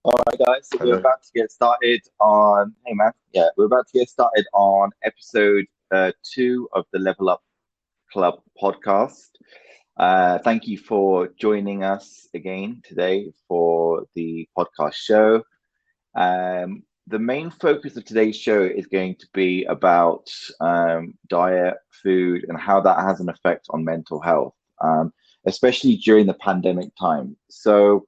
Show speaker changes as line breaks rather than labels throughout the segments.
All right, guys. So we're
Hello.
about to get started on. Hey, man. Yeah, we're about to get started on episode two of the Level Up Club podcast. Thank you for joining us again today for the podcast show. The main focus of today's show is going to be about diet, food, and how that has an effect on mental health, especially during the pandemic time. So,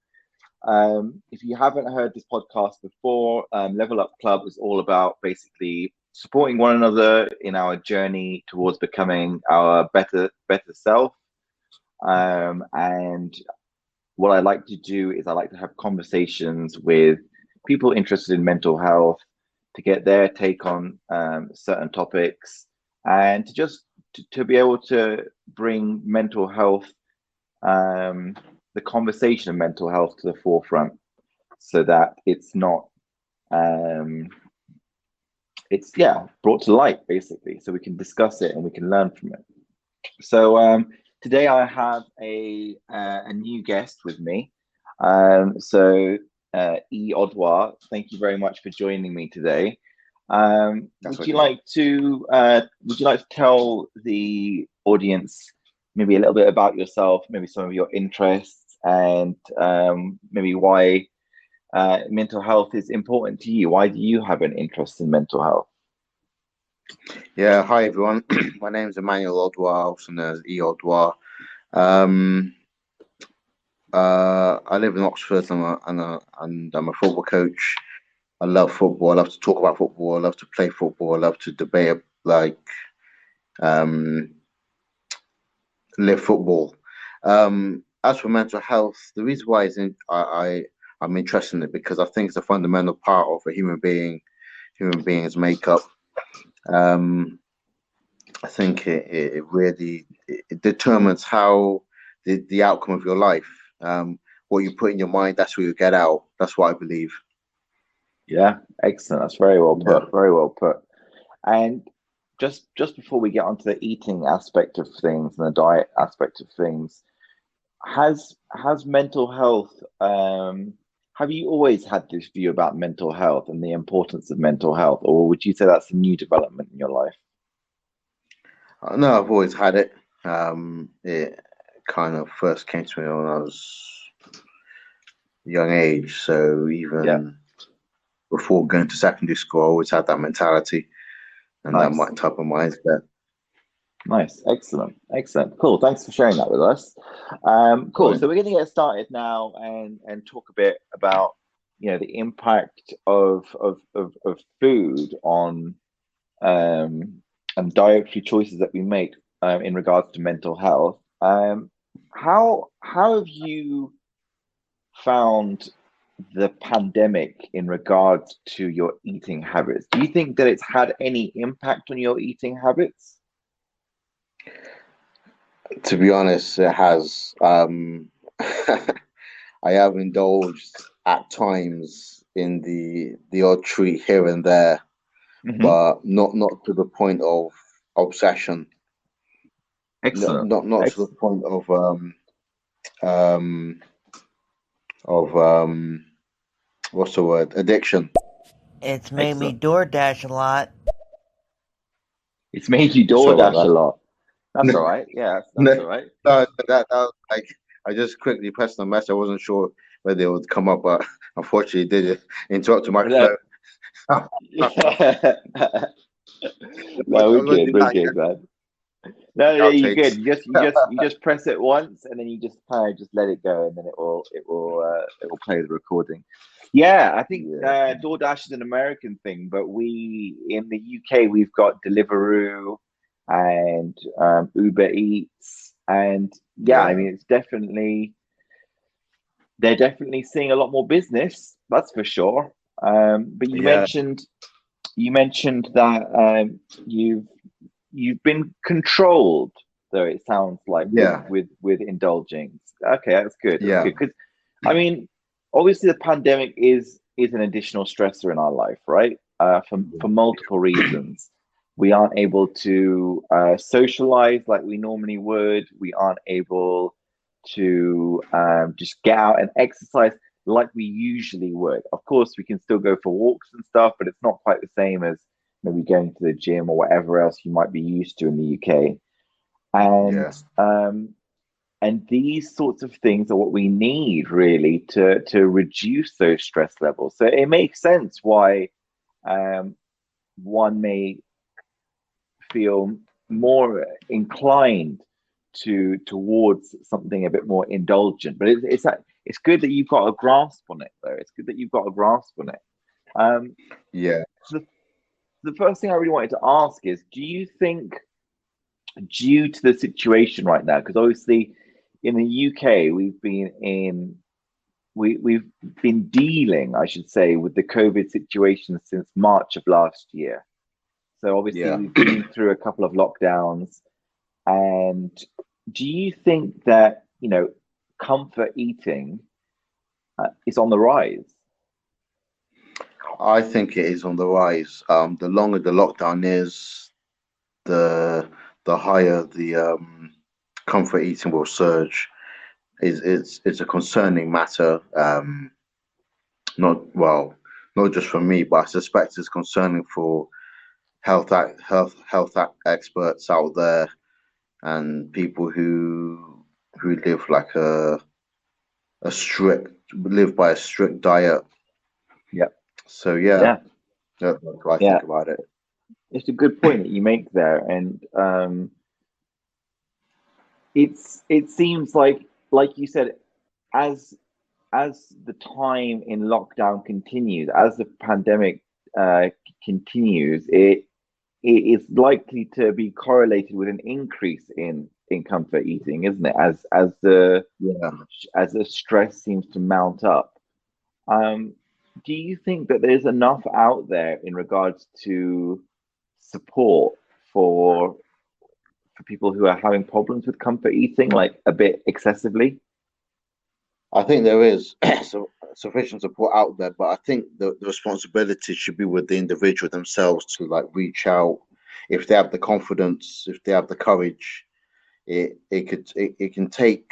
if you haven't heard this podcast before, Level Up Club is all about basically supporting one another in our journey towards becoming our better self. And what I like to do is I like to have conversations with people interested in mental health to get their take on certain topics and to just to be able to bring mental health, the conversation of mental health to the forefront so that it's not it's brought to light basically so we can discuss it and we can learn from it. So today I have a new guest with me. Eodwar, thank you very much for joining me today.
That's
Would you
okay.
like to tell the audience maybe a little bit about yourself, maybe some of your interests, and maybe why mental health is important to you? Why do you have an interest in mental health?
Yeah, hi everyone. My name is Emmanuel Eodwar, also known as Eodwar. Um, I live in Oxford and I'm a football coach. I love football. I love to talk about football. I love to play football. I love to debate, um, live football. As for mental health, the reason why I'm interested in it because I think it's a fundamental part of a human being's makeup. Um, I think it really it determines how the outcome of your life. What you put in your mind, that's what you get out. That's what I believe.
Yeah, excellent. That's very well
Yeah.
put. Very well put. And just before we get onto the eating aspect of things and the diet aspect of things, has mental health have you always had this view about mental health and the importance of mental health, or would you say that's a new development in your life?
No, I've always had it. It kind of first came to me when I was young age. So
Yeah,
even before going to secondary school, I always had that mentality and
nice.
type of mindset.
Nice, excellent, excellent, cool. Thanks for sharing that with us. Cool.
Right.
So we're going to get started now and talk a bit about the impact of food on um, and dietary choices that we make in regards to mental health. How have you found the pandemic in regards to your eating habits? Do you think that it's had any impact on your eating habits?
To be honest, it has. I have indulged at times in the odd treat here and there,
Hmm.
but not to the point of obsession. Not
Excellent.
not not to the
Excellent.
point um of what's the word? Addiction.
It's made me
Excellent.
DoorDash a lot.
It's made you
Sorry
DoorDash a
about
lot. That's all
that.
right. Yeah, that's
No,
all right.
no, that was like I just quickly pressed the message. I wasn't sure whether it would come up, but unfortunately, it did interrupt my
No,
flow. I
yeah. No, we're
was going to
good.
do
We're
that
good, man. No,
in
yeah, you're good.
outtakes.
You just press it once, and then you just kind of just let it go, and then it will play the recording. Yeah, I think
Yeah,
DoorDash is an American thing, but we in the UK we've got Deliveroo and Uber Eats, and yeah, I
yeah,
mean it's definitely they're definitely seeing a lot more business. That's for sure. But you
yeah,
mentioned that you've been controlled, though it sounds like with
yeah,
with indulging. Okay, that's good. That's
yeah,
good because I mean, obviously the pandemic is an additional stressor in our life, right? For multiple reasons. We aren't able to socialize like we normally would. We aren't able to just get out and exercise. like we usually would. Of course, we can still go for walks and stuff, but it's not quite the same as maybe going to the gym or whatever else you might be used to in the UK. And
Yeah.
and these sorts of things are what we need really to reduce those stress levels. So it makes sense why one may feel more inclined towards something a bit more indulgent. But it's good that you've got a grasp on it, though. It's good that you've got a grasp on it.
Yeah.
So the first thing I really wanted to ask is, do you think, due to the situation right now, because obviously in the UK we've been dealing, I should say, with the COVID situation since March of last year. So obviously
Yeah.
we've been through a couple of lockdowns. And do you think that, comfort eating is on the rise?
I think it is on the rise. The longer the lockdown is, the higher the comfort eating will surge. It's a concerning matter. Not just for me, but I suspect it's concerning for health experts out there and people who live by a strict diet.
Yeah.
So yeah, that's what I
Yeah.
think about it.
It's a good point that you make there. And it seems like you said, as the time in lockdown continues, as the pandemic continues, it is likely to be correlated with an increase in comfort eating, isn't it? As the stress seems to mount up. Do you think that there's enough out there in regards to support for people who are having problems with comfort eating, like a bit excessively?
I think there is sufficient support out there, but I think the responsibility should be with the individual themselves to like reach out if they have the confidence, if they have the courage. It can take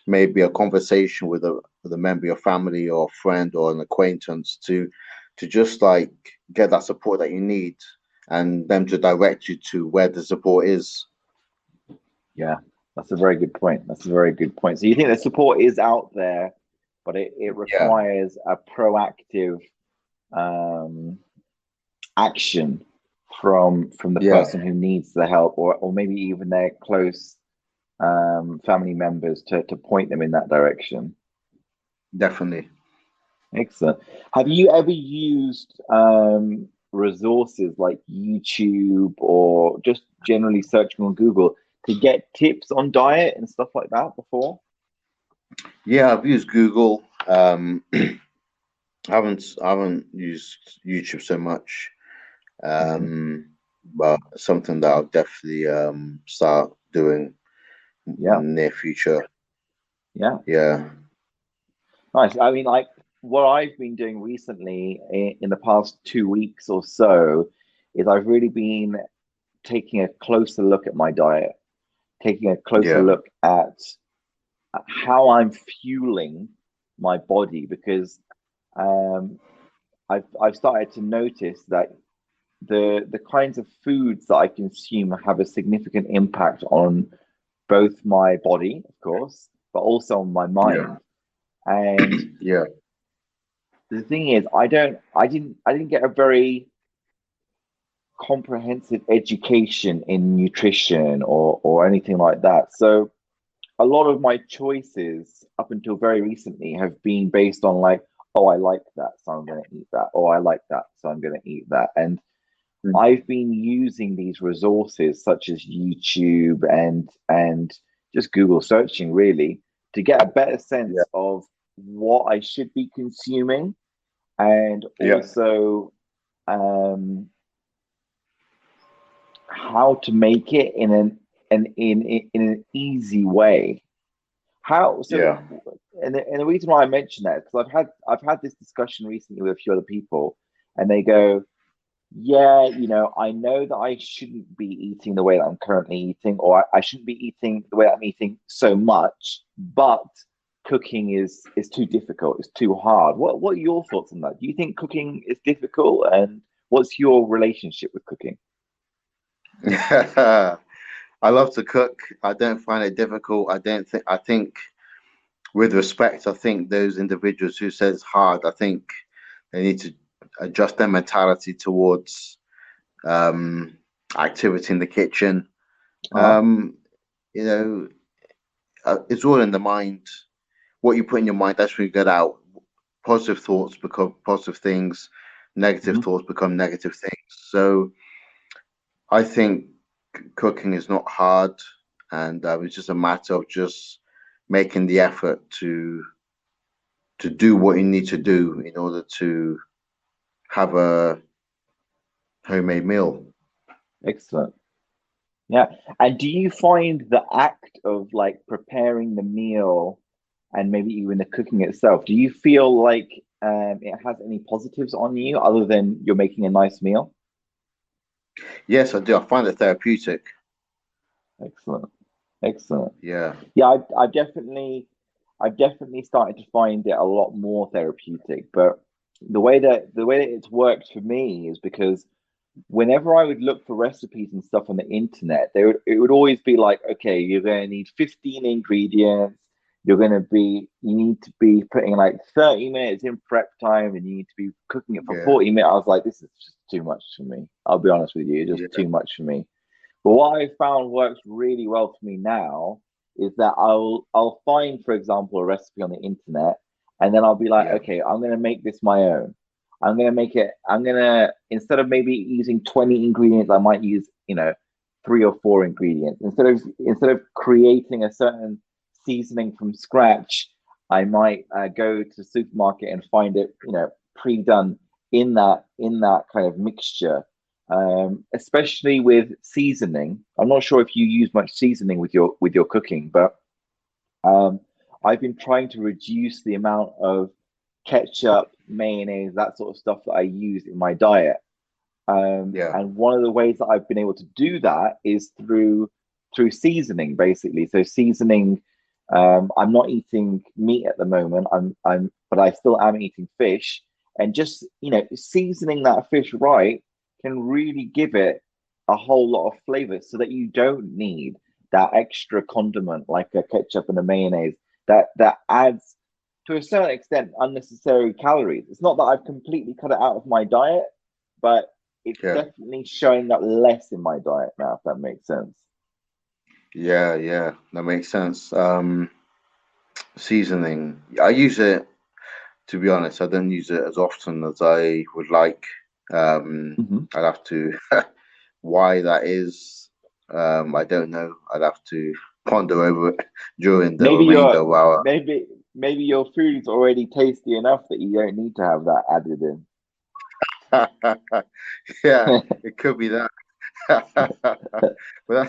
maybe a conversation with a member of your family or a friend or an acquaintance to just like get that support that you need and them to direct you to where the support is.
Yeah, that's a very good point. That's a very good point. So you think the support is out there, but it requires a proactive action from the person who needs the help, or maybe even their close family members to point them in that direction.
Definitely.
Excellent. Have you ever used resources like YouTube or just generally searching on Google to get tips on diet and stuff like that before?
Yeah, I've used Google. I haven't used YouTube so much. But something that I'll definitely start doing in the near future. Yeah.
Nice. I mean, like what I've been doing recently in the past 2 weeks or so is I've really been taking a closer look at my diet, taking a closer look at how I'm fueling my body, because I've started to notice that the kinds of foods that I consume have a significant impact on both my body, of course, but also on my mind. And the thing is, I didn't get a very comprehensive education in nutrition or anything like that. So a lot of my choices up until very recently have been based on like, oh, I like that, so I'm going to eat that. Oh, I like that, so I'm going to eat that. And I've been using these resources such as YouTube and just Google searching really to get a better sense of what I should be consuming, and also how to make it in an easy way. And the reason why I mention that is because I've had this discussion recently with a few other people, and they go, yeah, I know that I shouldn't be eating the way that I'm currently eating, or I shouldn't be eating the way that I'm eating so much, but cooking is too difficult, it's too hard. What are your thoughts on that? Do you think cooking is difficult, and what's your relationship with cooking?
I love to cook. I don't find it difficult. I think with respect, I think those individuals who say it's hard, I think they need to adjust their mentality towards activity in the kitchen. You know, it's all in the mind. What you put in your mind, that's what you get out. Positive thoughts become positive things. Negative thoughts become negative things. So I think cooking is not hard, and it's just a matter of just making the effort to do what you need to do in order to have a homemade meal.
Excellent. Yeah. And do you find the act of like preparing the meal and maybe even the cooking itself, do you feel like it has any positives on you other than you're making a nice meal?
Yes, I do. I find it therapeutic.
Excellent. Excellent.
Yeah.
Yeah, I've definitely started to find it a lot more therapeutic. But the way that it's worked for me is because whenever I would look for recipes and stuff on the internet, it would always be like, okay, you're going to need 15 ingredients. You need to be putting like 30 minutes in prep time, and you need to be cooking it for
Yeah.
40 minutes. I was like, this is just too much for me. I'll be honest with you, it's just too much for me. But what I found works really well for me now is that I'll find, for example, a recipe on the internet, and then I'll be like, okay, I'm gonna make this my own. I'm gonna instead of maybe using 20 ingredients, I might use, 3 or 4 ingredients. Instead of creating a certain seasoning from scratch, I might go to the supermarket and find it, pre-done in that kind of mixture. Especially with seasoning. I'm not sure if you use much seasoning with your cooking, but I've been trying to reduce the amount of ketchup, mayonnaise, that sort of stuff that I use in my diet. And one of the ways that I've been able to do that is through seasoning, basically. So seasoning. I'm not eating meat at the moment. But I still am eating fish, and just seasoning that fish right can really give it a whole lot of flavor, so that you don't need that extra condiment like a ketchup and a mayonnaise that adds to a certain extent unnecessary calories. It's not that I've completely cut it out of my diet, but it's definitely showing up less in my diet now, if that makes sense.
Yeah, that makes sense. Seasoning, I use it, to be honest. I don't use it as often as I would like. I'd have to why that is. I don't know. I'd have to ponder over it during the
Maybe
remainder
your
of our.
maybe your food's already tasty enough that you don't need to have that added in.
Yeah, it could be that. But,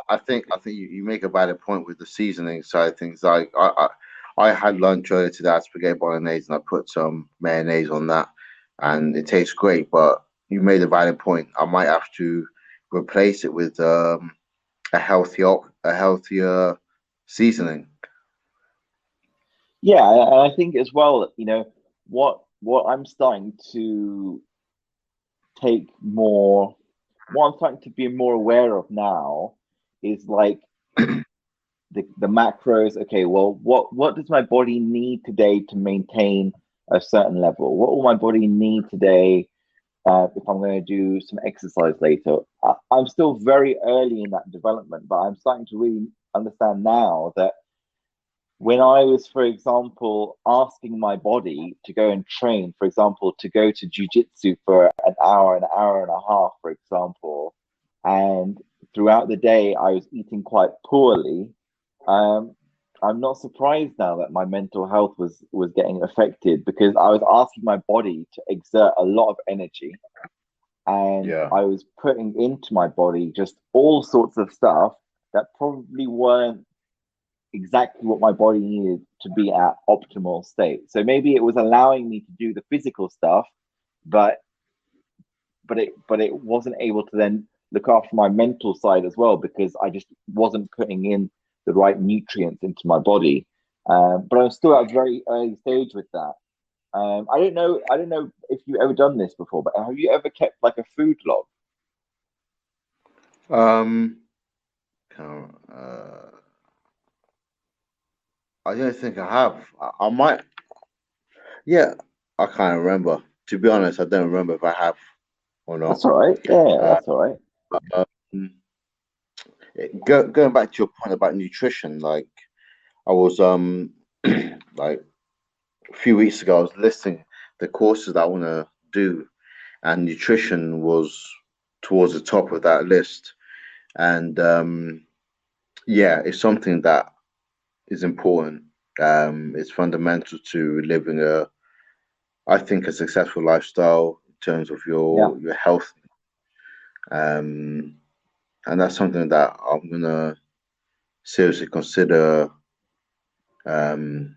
I think you make a valid point with the seasoning side of things. I had lunch earlier today, I had spaghetti bolognese, and I put some mayonnaise on that, and it tastes great. But you made a valid point. I might have to replace it with a healthier seasoning.
Yeah, and I think as well, what I'm starting to take more, what I'm starting to be more aware of now is like the macros. Okay, well, what does my body need today to maintain a certain level? What will my body need today if I'm going to do some exercise later? I'm still very early in that development, but I'm starting to really understand now that when I was, for example, asking my body to go and train, for example, to go to jujitsu for an hour and a half, for example, and throughout the day I was eating quite poorly, I'm not surprised now that my mental health was getting affected, because I was asking my body to exert a lot of energy, and I was putting into my body just all sorts of stuff that probably weren't exactly what my body needed to be at optimal state. So maybe it was allowing me to do the physical stuff, but it wasn't able to then look after my mental side as well, because I just wasn't putting in the right nutrients into my body. But I'm still at a very early stage with that. I don't know if you've ever done this before, but have you ever kept like a food log?
Um, uh, I don't think I have. I might. Yeah, I can't remember. To be honest, I don't remember if I have or
That's
not.
all right. Yeah,
Uh,
that's all right.
um, going back to your point about nutrition, like I was like a few weeks ago, I was listing the courses that I want to do, and nutrition was towards the top of that list. And yeah, it's something that is important. It's fundamental to living I think, a successful lifestyle in terms of
Yeah.
your health. Um, and that's something that I'm gonna seriously consider um,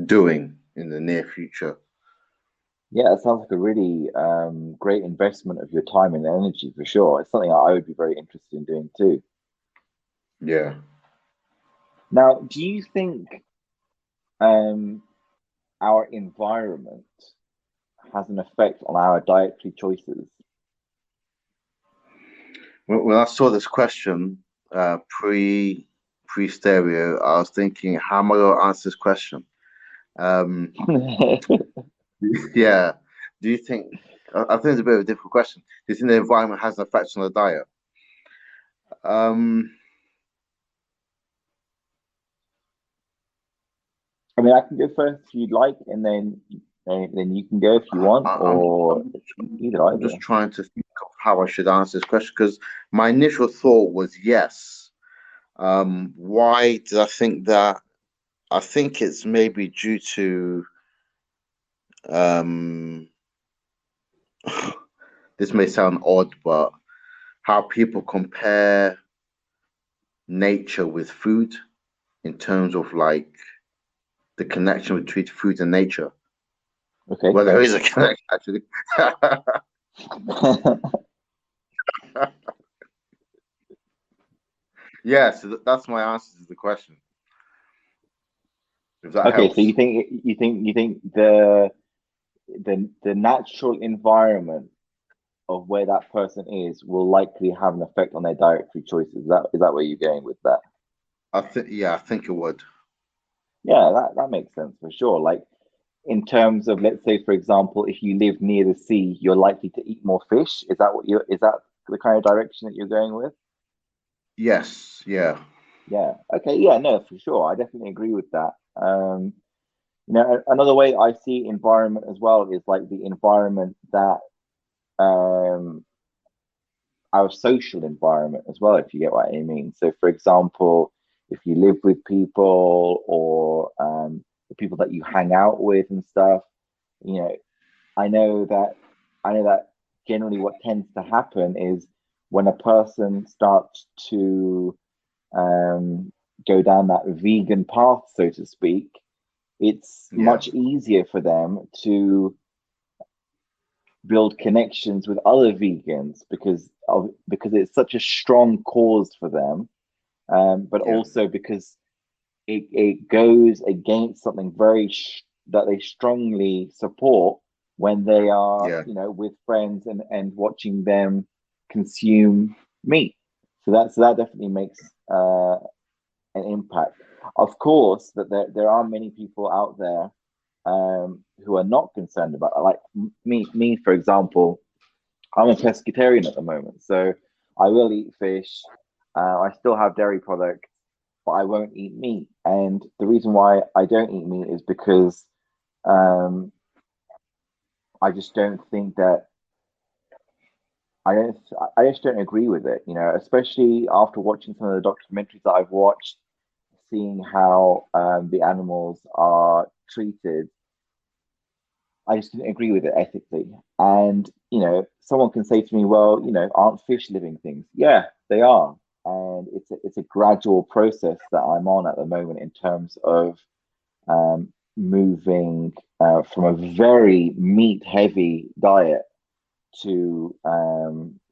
doing in the near future.
Yeah, it sounds like a really great investment of your time and energy for sure. It's something I would be very interested in doing too.
Yeah.
Now, do you think um, our environment has an effect on our dietary choices?
When I saw this question pre stereo, I was thinking, how am I going to answer this question? Um, yeah. Do you think? I think it's a bit of a difficult question. Do you think the environment has an effect on the diet? Um,
I mean, I can go first if you'd like, and then you can go if you want,
I, I'm
or
I'm I'm
either.
just trying to think of how I should answer this question because my initial thought was yes. Why did I think that? I think it's maybe due to um, this may sound odd, but how people compare nature with food in terms of like the connection between food and nature.
Okay.
Well, there is a connection actually. Yeah, so that's my answer to the question. If that
Okay, so
helps.
you think the natural environment of where that person is will likely have an effect on their dietary choices. Is that where you're going with that?
I think it would.
Yeah, that makes sense for sure. Like in terms of, let's say, for example, if you live near the sea, you're likely to eat more fish. Is that the kind of direction that you're going with?
Yes, yeah,
Yeah. Okay. Yeah. No, for sure. I definitely agree with that. Another way I see environment as well is like the environment that um our social environment as well, if you get what I mean. So, for example, if you live with people or the people that you hang out with and stuff, you know, I know that I know that generally what tends to happen is when a person starts to um, go down that vegan path, so to speak, it's
yeah,
much easier for them to build connections with other vegans because it's such a strong cause for them, but
yeah,
also because it goes against something that they strongly support when they are,
yeah,
with friends and watching them consume meat. So that definitely makes an impact. Of course, that there are many people out there who are not concerned about that. Like me, for example, I'm a pescatarian at the moment, so I will eat fish. I still have dairy products, but I won't eat meat. And the reason why I don't eat meat is because um, I just don't think that I don't. I just don't agree with it. Especially after watching some of the documentaries that I've watched, seeing how the animals are treated. I just didn't agree with it ethically. And, someone can say to me, well, aren't fish living things? Yeah, they are. And it's a gradual process that I'm on at the moment in terms of moving from a very meat heavy diet to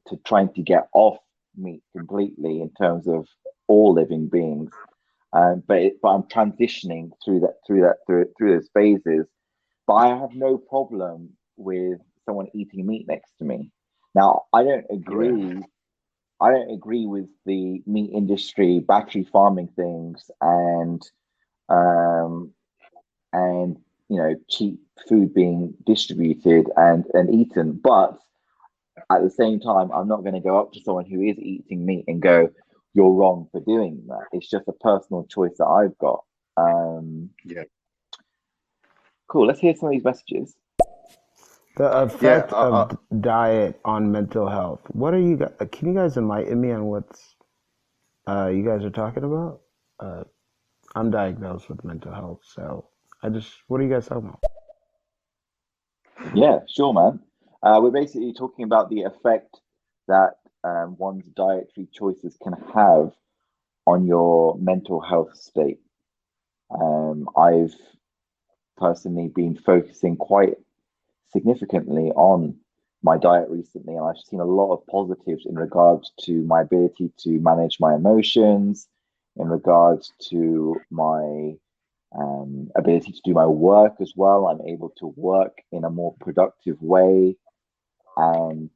to trying to get off meat completely in terms of all living beings. But I'm transitioning through those phases. But I have no problem with someone eating meat next to me. Now, I don't
Yeah.
agree. I don't agree with the meat industry battery farming things um, and cheap food being distributed and eaten. But at the same time, I'm not going to go up to someone who is eating meat and go, "You're wrong for doing that." It's just a personal choice that I've got. Um,
Yeah.
cool. Let's hear some of these messages.
The
Yeah.
effect of diet on mental health. What are you guys? Can you guys enlighten me on what's you guys are talking about? Uh, I'm diagnosed with mental health, so what are you guys talking about?
Yeah, sure, man. We're basically talking about the effect that one's dietary choices can have on your mental health state. I've personally been focusing quite significantly on my diet recently, and I've seen a lot of positives in regards to my ability to manage my emotions, in regards to my ability to do my work as well. I'm able to work in a more productive way. And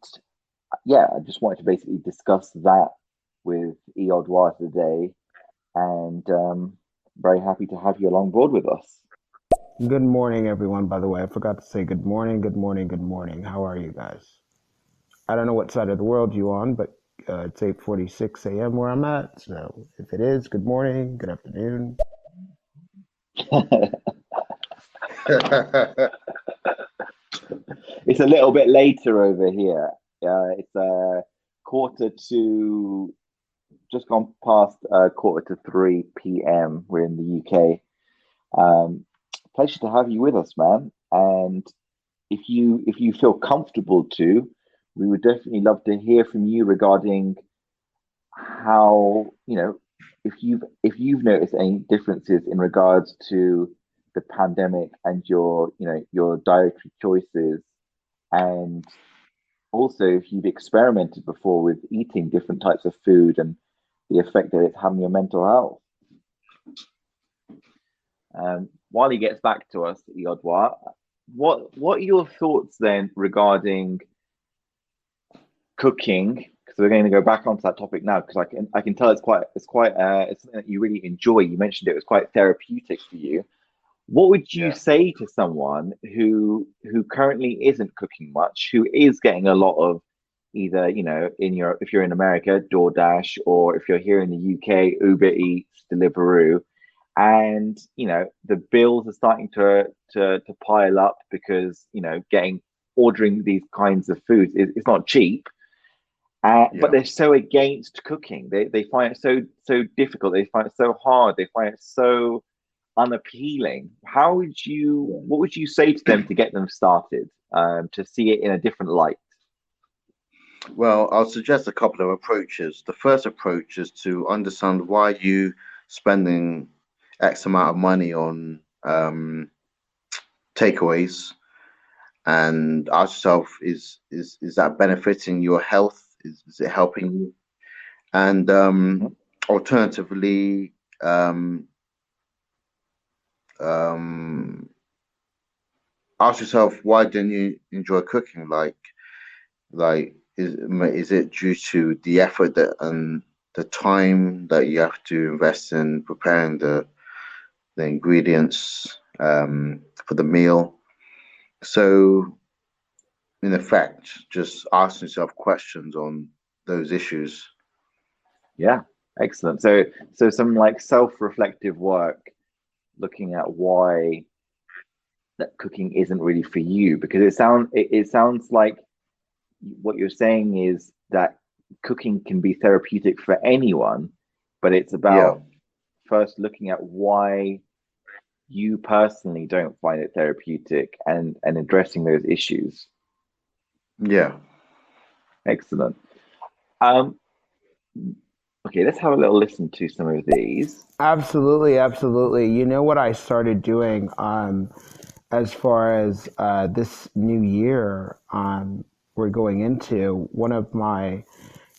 yeah, I just wanted to basically discuss that with Eodwar today. And very happy to have you along board with us.
Good morning, everyone. By the way, I forgot to say good morning, good morning, good morning. How are you guys? I don't know what side of the world you on, but it's 8:46 a.m. where I'm at. So if it is, good morning, good afternoon.
It's a little bit later over here. It's a quarter to, just gone past quarter to 3 p.m. We're in the UK. Pleasure to have you with us, man. And if you feel comfortable to, we would definitely love to hear from you regarding how, if you've noticed any differences in regards to the pandemic and your dietary choices, and also if you've experimented before with eating different types of food and the effect that it's having on your mental health. While he gets back to us, Eodwar, what are your thoughts then regarding cooking? Because we're going to go back onto that topic now, because I can tell it's something that you really enjoy. You mentioned it was quite therapeutic for you. What would you
Yeah.
say to someone who currently isn't cooking much, who is getting a lot of either, if you're in America, DoorDash, or if you're here in the UK, Uber Eats, Deliveroo, and the bills are starting to pile up because getting ordering these kinds of foods is not cheap. But
Yeah.
they're so against cooking. They find it so difficult. They find it so hard. They find it so unappealing. What would you say to them to get them started, to see it in a different light?
Well, I'll suggest a couple of approaches. The first approach is to understand why you spending X amount of money on takeaways, and ask yourself, is that benefiting your health? Is it helping you? And alternatively, um, ask yourself, why didn't you enjoy cooking? Like is it due to the effort that and the time that you have to invest in preparing the ingredients for the meal? So in effect, just ask yourself questions on those issues.
Yeah, excellent. So some like self-reflective work, looking at why that cooking isn't really for you, because it sounds like what you're saying is that cooking can be therapeutic for anyone, but it's
Yeah,
about first looking at why you personally don't find it therapeutic and addressing those issues.
yeah.
Excellent. Um, okay, let's have a little listen to some of these.
Absolutely, absolutely. You know what I started doing as far as this new year, we're going into, one of my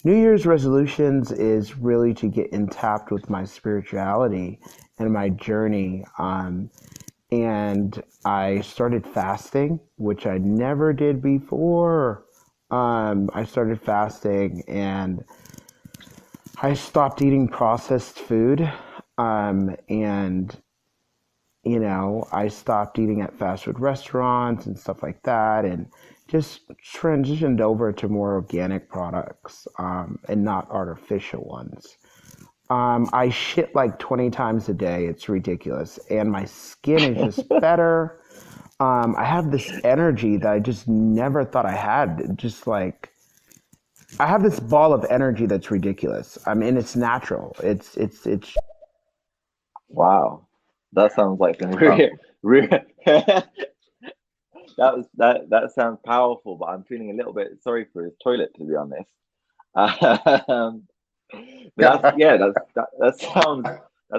New Year's resolutions is really to get in tapped with my spirituality and my journey. And I started fasting, which I never did before. I started fasting and I stopped eating processed food. And I stopped eating at fast food restaurants and stuff like that, and just transitioned over to more organic products, and not artificial ones. I shit like 20 times a day. It's ridiculous. And my skin is just better. I have this energy that I just never thought I had. Just like, I have this ball of energy that's ridiculous. I mean, it's natural. It's
Wow, that sounds like some
Oh,
real that sounds powerful, but I'm feeling a little bit sorry for his toilet, to be honest. Um, but that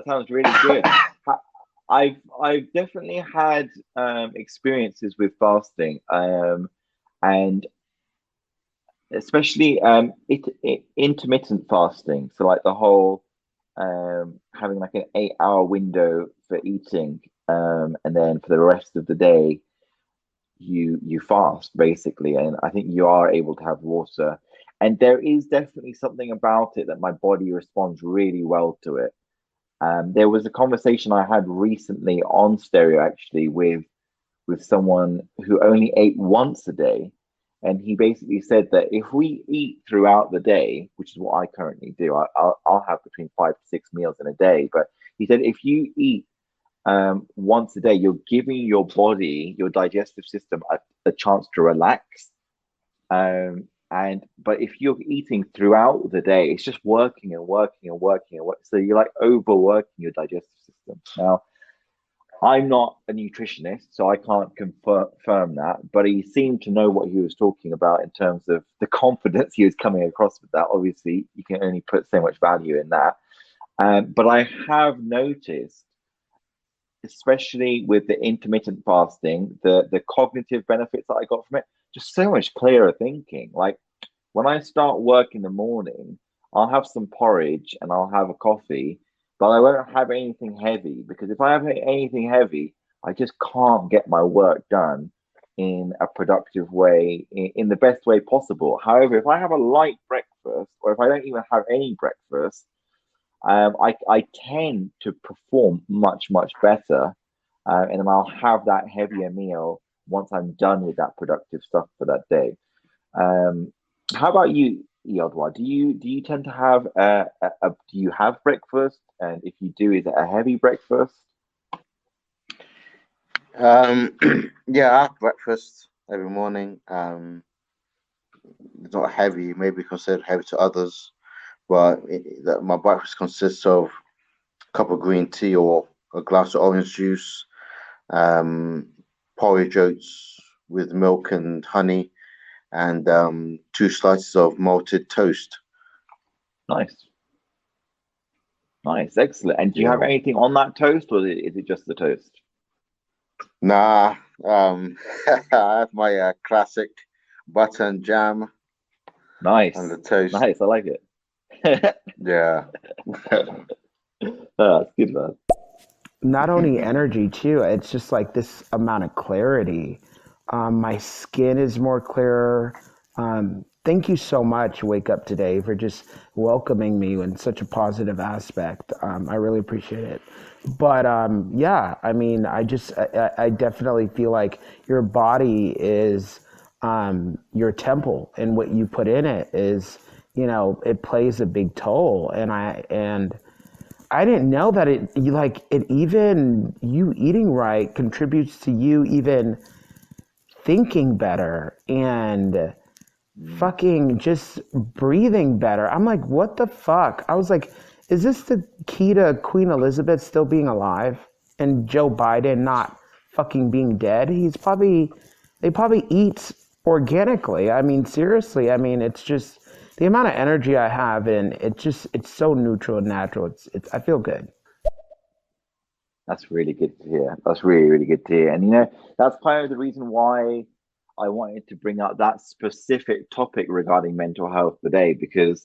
sounds really good. I've definitely had experiences with fasting, and especially intermittent fasting. So like the whole having like an 8 hour window for eating, and then for the rest of the day you fast basically, and I think you are able to have water, and there is definitely something about it that my body responds really well to it. There was a conversation I had recently on stereo actually with someone who only ate once a day, and he basically said that if we eat throughout the day, which is what I currently do, I'll have between 5 to 6 meals in a day, but he said if you eat once a day, you're giving your body, your digestive system, a chance to relax. And but if you're eating throughout the day, it's just working and working and working and working. So you're like overworking your digestive system. Now, I'm not a nutritionist, so I can't confirm that, but he seemed to know what he was talking about in terms of the confidence he was coming across with that. Obviously, you can only put so much value in that. But I have noticed, especially with the intermittent fasting, the cognitive benefits that I got from it, just so much clearer thinking. Like when I start work in the morning, I'll have some porridge and I'll have a coffee, but I won't have anything heavy, because if I have anything heavy, I just can't get my work done in a productive way, in the best way possible. However, if I have a light breakfast, or if I don't even have any breakfast, I tend to perform much better, and then I'll have that heavier meal once I'm done with that productive stuff for that day. Um, how about you, Eodwar? Do you tend to have do you have breakfast? And if you do, is it a heavy breakfast?
um, yeah, I have breakfast every morning. It's not heavy, maybe considered heavy to others, but my breakfast consists of a cup of green tea or a glass of orange juice, um, porridge oats with milk and honey, and two slices of malted toast.
Nice, nice, excellent. And do you have
Yeah.
anything on that toast, or is it just the toast?
Nah, I have my classic butter and jam on
Nice,
the toast.
nice. I like it.
Yeah.
That's good, man.
not only energy too, it's just like this amount of clarity. My skin is more clearer. Thank you so much, Wake Up Today, for just welcoming me in such a positive aspect. I really appreciate it. But yeah, I mean, I definitely feel like your body is your temple, and what you put in it is, it plays a big toll. And I didn't know that it even you eating right contributes to you even thinking better and
Mm.
fucking just breathing better. I'm like, what the fuck? I was like, is this the key to Queen Elizabeth still being alive and Joe Biden not fucking being dead? They probably eat organically. I mean, seriously. I mean, it's just the amount of energy I have, and it's so neutral and natural. I feel good.
That's really good to hear. That's really, really good to hear. And that's kind of the reason why I wanted to bring up that specific topic regarding mental health today because,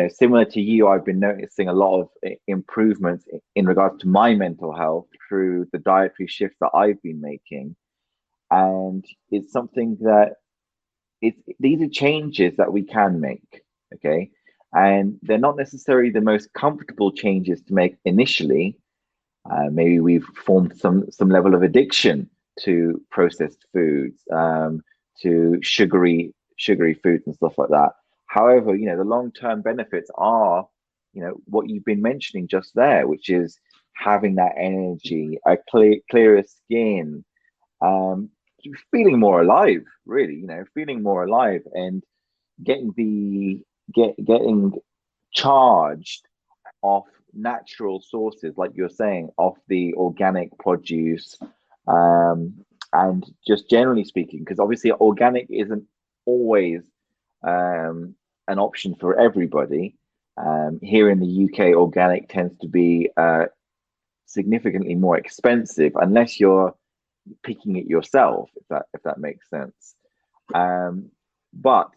similar to you, I've been noticing a lot of improvements in regards to my mental health through the dietary shifts that I've been making. And it's something that these are changes that we can make, okay? And they're not necessarily the most comfortable changes to make initially. Maybe we've formed some level of addiction to processed foods, to sugary foods and stuff like that. However, the long-term benefits are, what you've been mentioning just there, which is having that energy, a clearer skin, feeling more alive, really, feeling more alive and getting charged off natural sources, like you're saying, off the organic produce, and just generally speaking, because obviously organic isn't always an option for everybody. Here in the UK, organic tends to be significantly more expensive unless you're picking it yourself, if that makes sense. But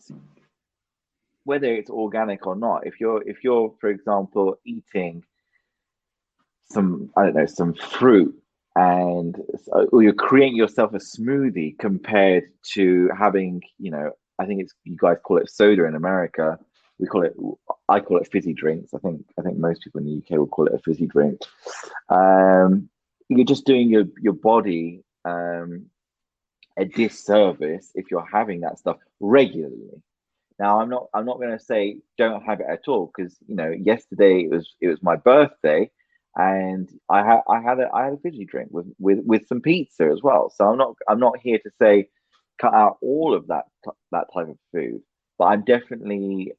whether it's organic or not, if you're for example eating some, I don't know, some fruit, and or you're creating yourself a smoothie compared to having, I think it's, you guys call it soda in America. I call it fizzy drinks. I think most people in the UK will call it a fizzy drink. You're just doing your body a disservice if you're having that stuff regularly. Now, I'm not going to say don't have it at all, because yesterday it was my birthday, and I had a fizzy drink with some pizza as well. So I'm not here to say cut out all of that type of food, but I'm definitely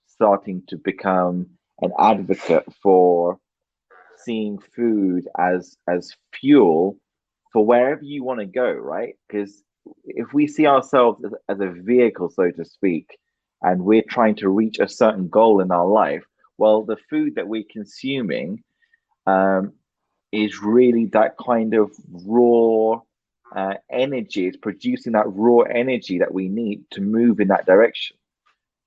starting to become an advocate for seeing food as fuel for wherever you want to go, right? Because if we see ourselves as a vehicle, so to speak, and we're trying to reach a certain goal in our life, well, the food that we're consuming is really that kind of raw energy. It's producing that raw energy that we need to move in that direction.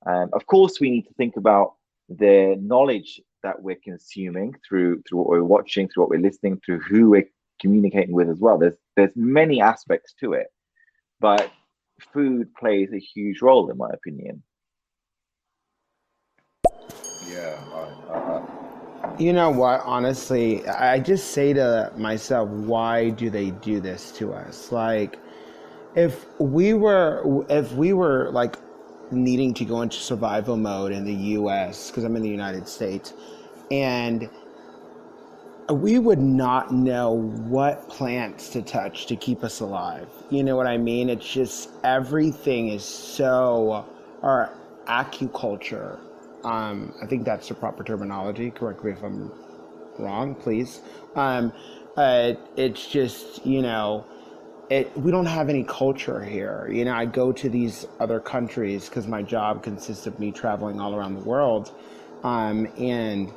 Of course, we need to think about the knowledge that we're consuming through what we're watching, through what we're listening, through who we're communicating with as well. There's many aspects to it, but food plays a huge role, in my opinion.
Yeah,
You know what? Honestly, I just say to myself, why do they do this to us? Like, if we were like needing to go into survival mode in the U.S., because I'm in the United States, and we would not know what plants to touch to keep us alive. You know what I mean? It's just everything is so, our acuculture. I think that's the proper terminology. Correct me if I'm wrong, please. It's just, we don't have any culture here. I go to these other countries because my job consists of me traveling all around the world, and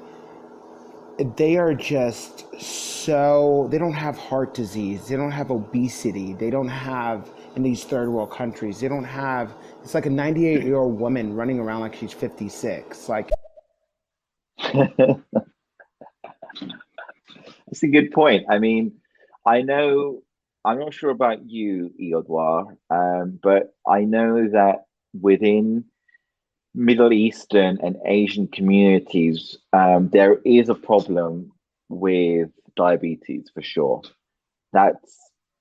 they are just so, they don't have heart disease, they don't have obesity, they don't have, in these third world countries, they don't have, it's like a 98-year-old woman running around like she's 56. Like,
That's a good point. I mean, I'm not sure about you, Eodwar, but I know that within Middle Eastern and Asian communities, there is a problem with diabetes for sure. That's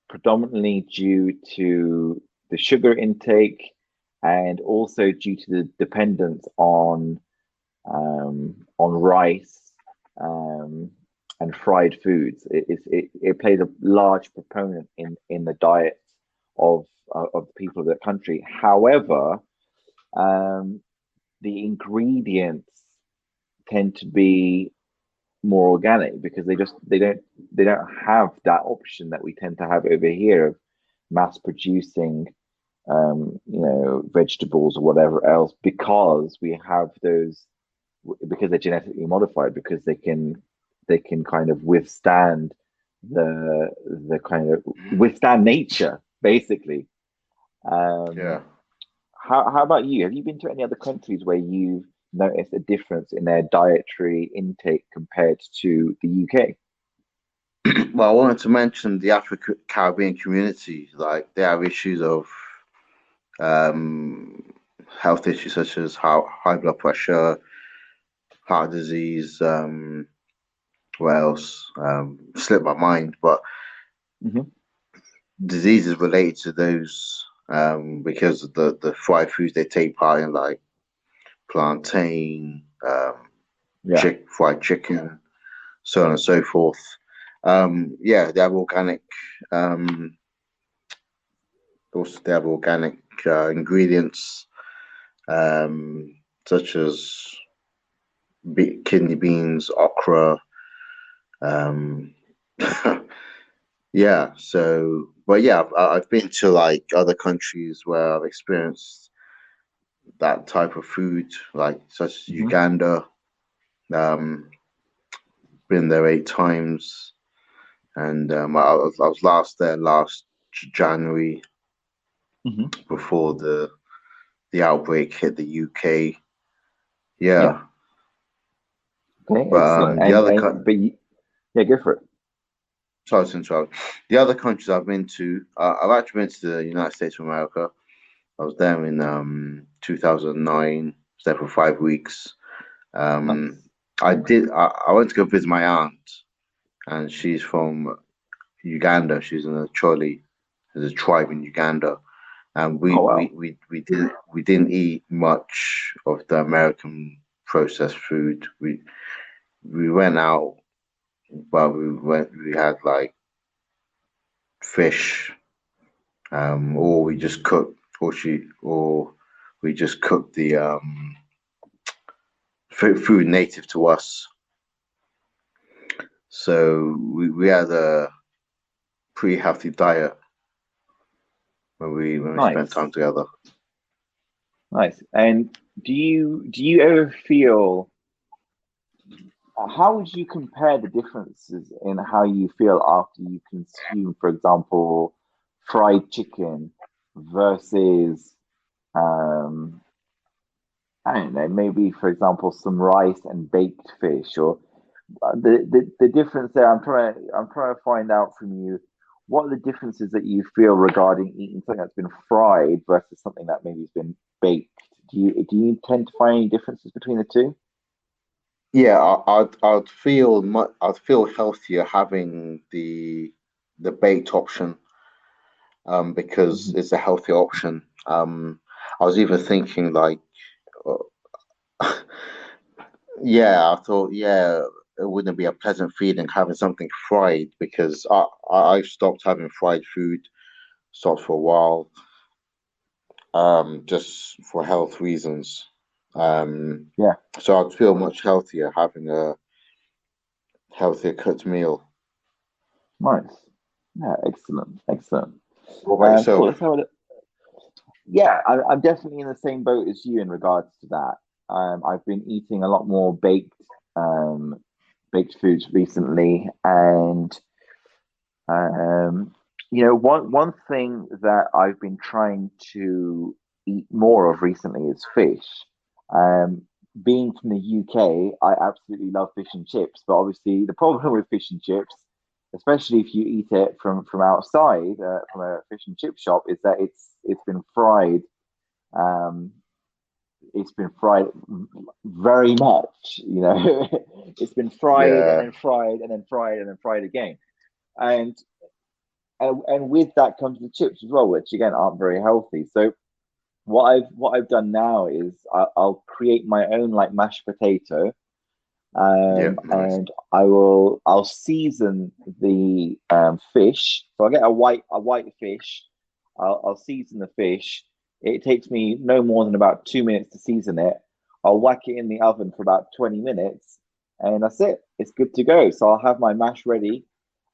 predominantly due to the sugar intake and also due to the dependence on rice, and fried foods. It plays a large proponent in the diet of the people of the country. However, the ingredients tend to be more organic because they don't have that option that we tend to have over here of mass producing vegetables or whatever else, because we have those, because they're genetically modified, because they can kind of withstand the kind of withstand nature, basically.
Yeah.
How about you? Have you been to any other countries where you've noticed a difference in their dietary intake compared to the UK?
Well, I wanted to mention the African Caribbean community. Like they have issues of um, health issues such as high blood pressure, heart disease. What else? Slipped my mind, but
Hmm.
diseases related to those because of the fried foods they take part in, like plantain,
Yeah,
fried chicken, so on and so forth. Yeah, they have organic. Um, Also, they have organic ingredients such as kidney beans, okra. Um, yeah. So, but yeah, I've been to like other countries where I've experienced that type of food, like such as
hmm,
Uganda. Um, been there 8 times, and I was last there last January
hmm.
before the outbreak hit the UK.
Yeah.
Yeah,
Okay,
but
excellent.
the
And
other
yeah, go for it.
sorry to interrupt. The other countries I've been to, I've actually been to the United States of America. I was there in 2009. Was there for 5 weeks. Um,
Nice.
I went to go visit my aunt, and she's from Uganda. She's in a Choli, there's a tribe in Uganda, and
Oh wow.
we didn't eat much of the American processed food. We went out, but we had like fish, or we just cooked, or we just cooked the food native to us. So we had a pretty healthy diet when we spent
Nice.
time together.
Nice. And do you ever feel how would you compare the differences in how you feel after you consume, for example, fried chicken versus um I don't know, maybe for example some rice and baked fish or the difference there I'm trying to find out from you what are the differences that you feel regarding eating something that's been fried versus something that maybe has been baked. Do you tend to find any differences between the two?
Yeah, I'd feel healthier having the baked option, because
Hmm.
it's a healthy option. I was even thinking like, yeah, I thought, yeah, it wouldn't be a pleasant feeling having something fried because I've stopped having fried food, stopped for a while, just for health reasons. Um,
Yeah,
so I'd feel much healthier having a healthier cooked meal.
nice. Yeah, excellent, excellent.
What about
Cool.
yourself?
Let's have a look. Yeah, I'm definitely in the same boat as you in regards to that. I've been eating a lot more um, baked foods recently, and one thing that I've been trying to eat more of recently is fish. Um, Being from the UK, I absolutely love fish and chips, but obviously the problem with fish and chips, especially if you eat it from outside, from a fish and chip shop, is that it's been fried. Um, it's been fried very much. It's been fried and
Yeah,
then fried and then fried and then fried again. And and with that comes the chips as well, which again aren't very healthy. So what I've done now is I'll create my own like mashed potato,
yeah, nice.
and I'll season the fish. So I get a white fish. I'll season the fish. It takes me no more than about 2 minutes to season it. I'll whack it in the oven for about 20 minutes, and that's it. It's good to go. So I'll have my mash ready.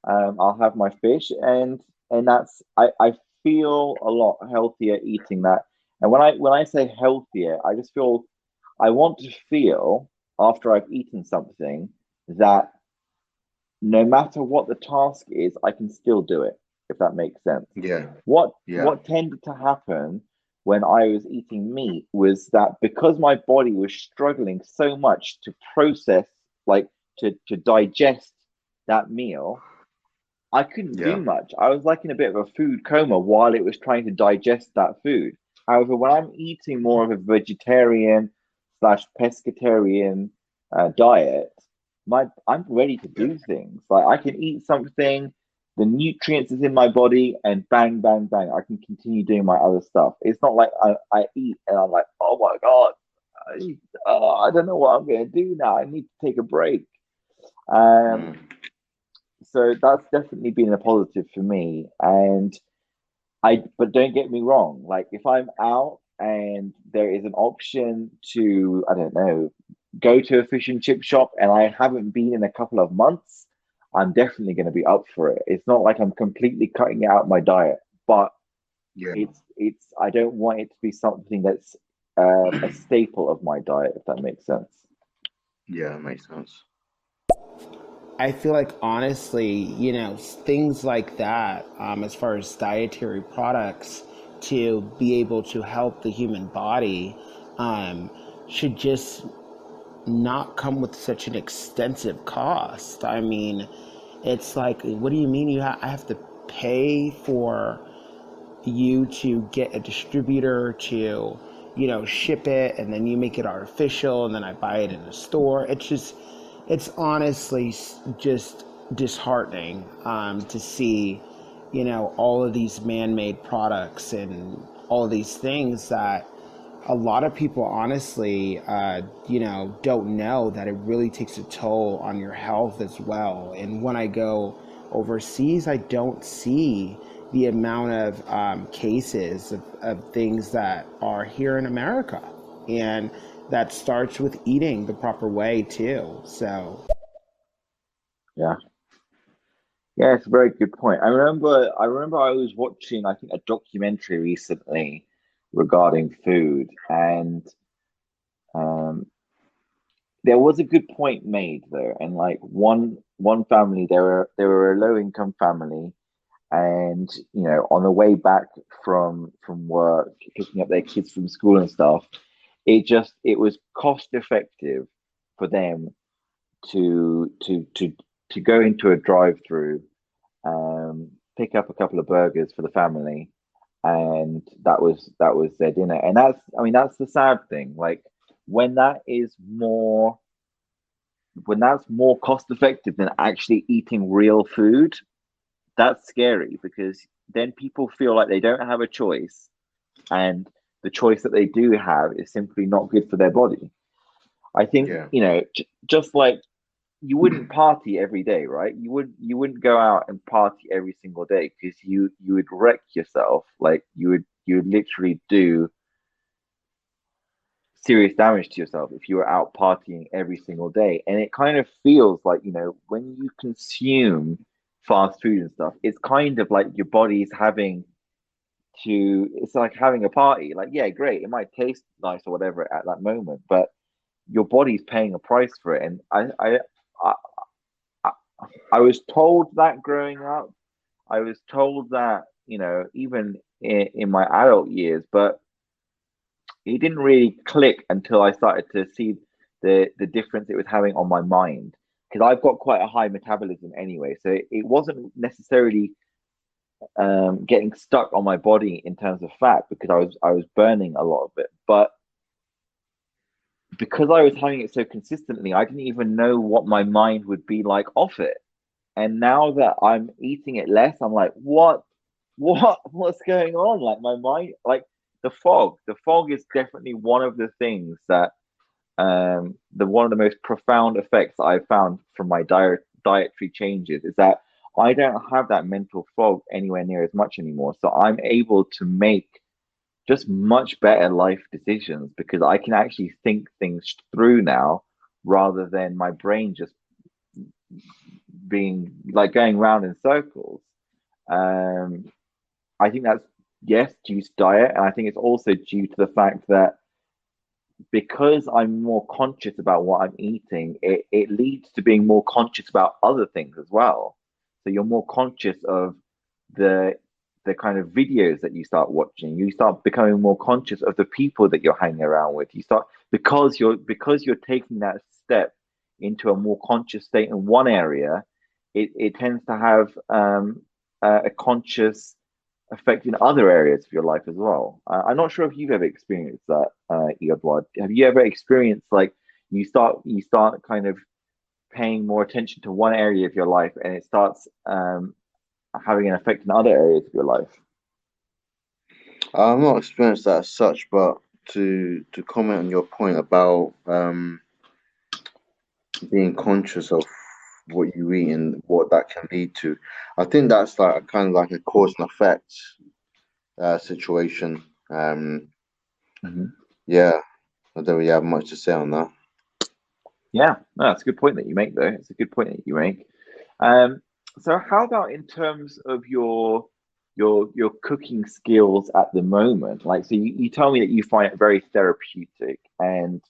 I'll have my fish, and I feel a lot healthier eating that. And when I say healthier, I just feel I want to feel after I've eaten something that no matter what the task is, I can still do it. if that makes sense.
Yeah.
What
Yeah.
tended to happen when I was eating meat was that because my body was struggling so much to process, like to digest that meal, I couldn't
Yeah.
do much. I was like in a bit of a food coma while it was trying to digest that food. However, when I'm eating more of a vegetarian slash pescatarian diet, I'm ready to
Yeah.
do things. Like I can eat something, the nutrients is in my body, and bang, bang, bang, I can continue doing my other stuff. It's not like I eat and I'm like, oh my God, I don't know what I'm going to do now. I need to take a break. Um,
Mm.
so that's definitely been a positive for me. And but don't get me wrong, like if I'm out and there is an option to, I don't know, go to a fish and chip shop and I haven't been in a couple of months, I'm definitely going to be up for it. It's not like I'm completely cutting it out my diet, but
Yeah.
I don't want it to be something that's a staple of my diet, if that makes sense.
Yeah, makes sense.
I feel like honestly, things like that, as far as dietary products to be able to help the human body, um, should just not come with such an extensive cost. I mean, it's like, what do you mean I have to pay for you to get a distributor to, ship it, and then you make it artificial, and then I buy it in a store? It's honestly just disheartening to see, all of these man-made products and all of these things that a lot of people honestly, don't know that it really takes a toll on your health as well. And when I go overseas, I don't see the amount of cases of things that are here in America. And that starts with eating the proper way too. So
Yeah. Yeah, it's a very good point. I remember I was watching, I think, a documentary recently regarding food, and um, there was a good point made there. And like one family, they were a low income family, and on the way back from work, picking up their kids from school and stuff, it was cost effective for them to to to to go into a drive through, pick up a couple of burgers for the family, and that was their dinner. And that's the sad thing. Like when that is more when that's more cost effective than actually eating real food, that's scary because then people feel like they don't have a choice, and the choice that they do have is simply not good for their body. I think,
Yeah.
just like you wouldn't party every day, right? You wouldn't go out and party every single day because you would wreck yourself. Like you would literally do serious damage to yourself if you were out partying every single day. And it kind of feels like, when you consume fast food and stuff, it's kind of like your body's it's like having a party. Like, yeah, great, it might taste nice or whatever at that moment, but your body's paying a price for it. And I, I I was told that growing up. I was told that, even in my adult years, but it didn't really click until I started to see the difference it was having on my mind. Because I've got quite a high metabolism anyway, so it wasn't necessarily getting stuck on my body in terms of fat because I was burning a lot of it. But because I was having it so consistently, I didn't even know what my mind would be like off it. And now that I'm eating it less, I'm like, what's going on? Like my mind, like the fog is definitely one of the things that the one of the most profound effects that I've found from my dietary changes is that I don't have that mental fog anywhere near as much anymore. So I'm able to make just much better life decisions because I can actually think things through now rather than my brain just being like going round in circles. Um, I think that's, yes, due to diet, and I think it's also due to the fact that because I'm more conscious about what I'm eating, it leads to being more conscious about other things as well. So you're more conscious of the kind of videos that you start watching. You start becoming more conscious of the people that you're hanging around with. You start because you're taking that step into a more conscious state in one area. It tends to have a conscious effect in other areas of your life as well. I'm not sure if you've ever experienced that, Eodwar. Have you ever experienced like you start kind of paying more attention to one area of your life, and it starts having an effect in other areas of your life?
I've not experienced that as such, but to comment on your point about being conscious of what you eat and what that can lead to, I think that's like kind of like a cause and effect situation. Yeah, I don't really have much to say on that.
Yeah, no, that's a good point that you make, though. It's a good point that you make. So how about in terms of your cooking skills at the moment? Like, so you tell me that you find it very therapeutic, and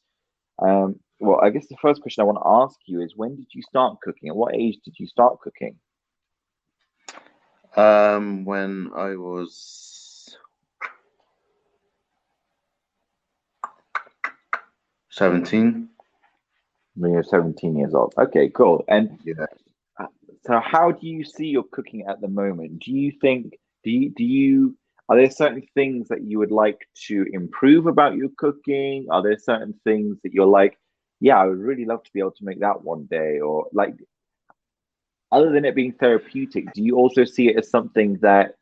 well, I guess the first question I want to ask you is, when did you start cooking? At what age did you start cooking?
When I was 17.
When you're 17 years old. Okay, cool. And
Yeah.
so how do you see your cooking at the moment? Do you think are there certain things that you would like to improve about your cooking? Are there certain things that you're like, yeah, I would really love to be able to make that one day? Or like, other than it being therapeutic, do you also see it as something that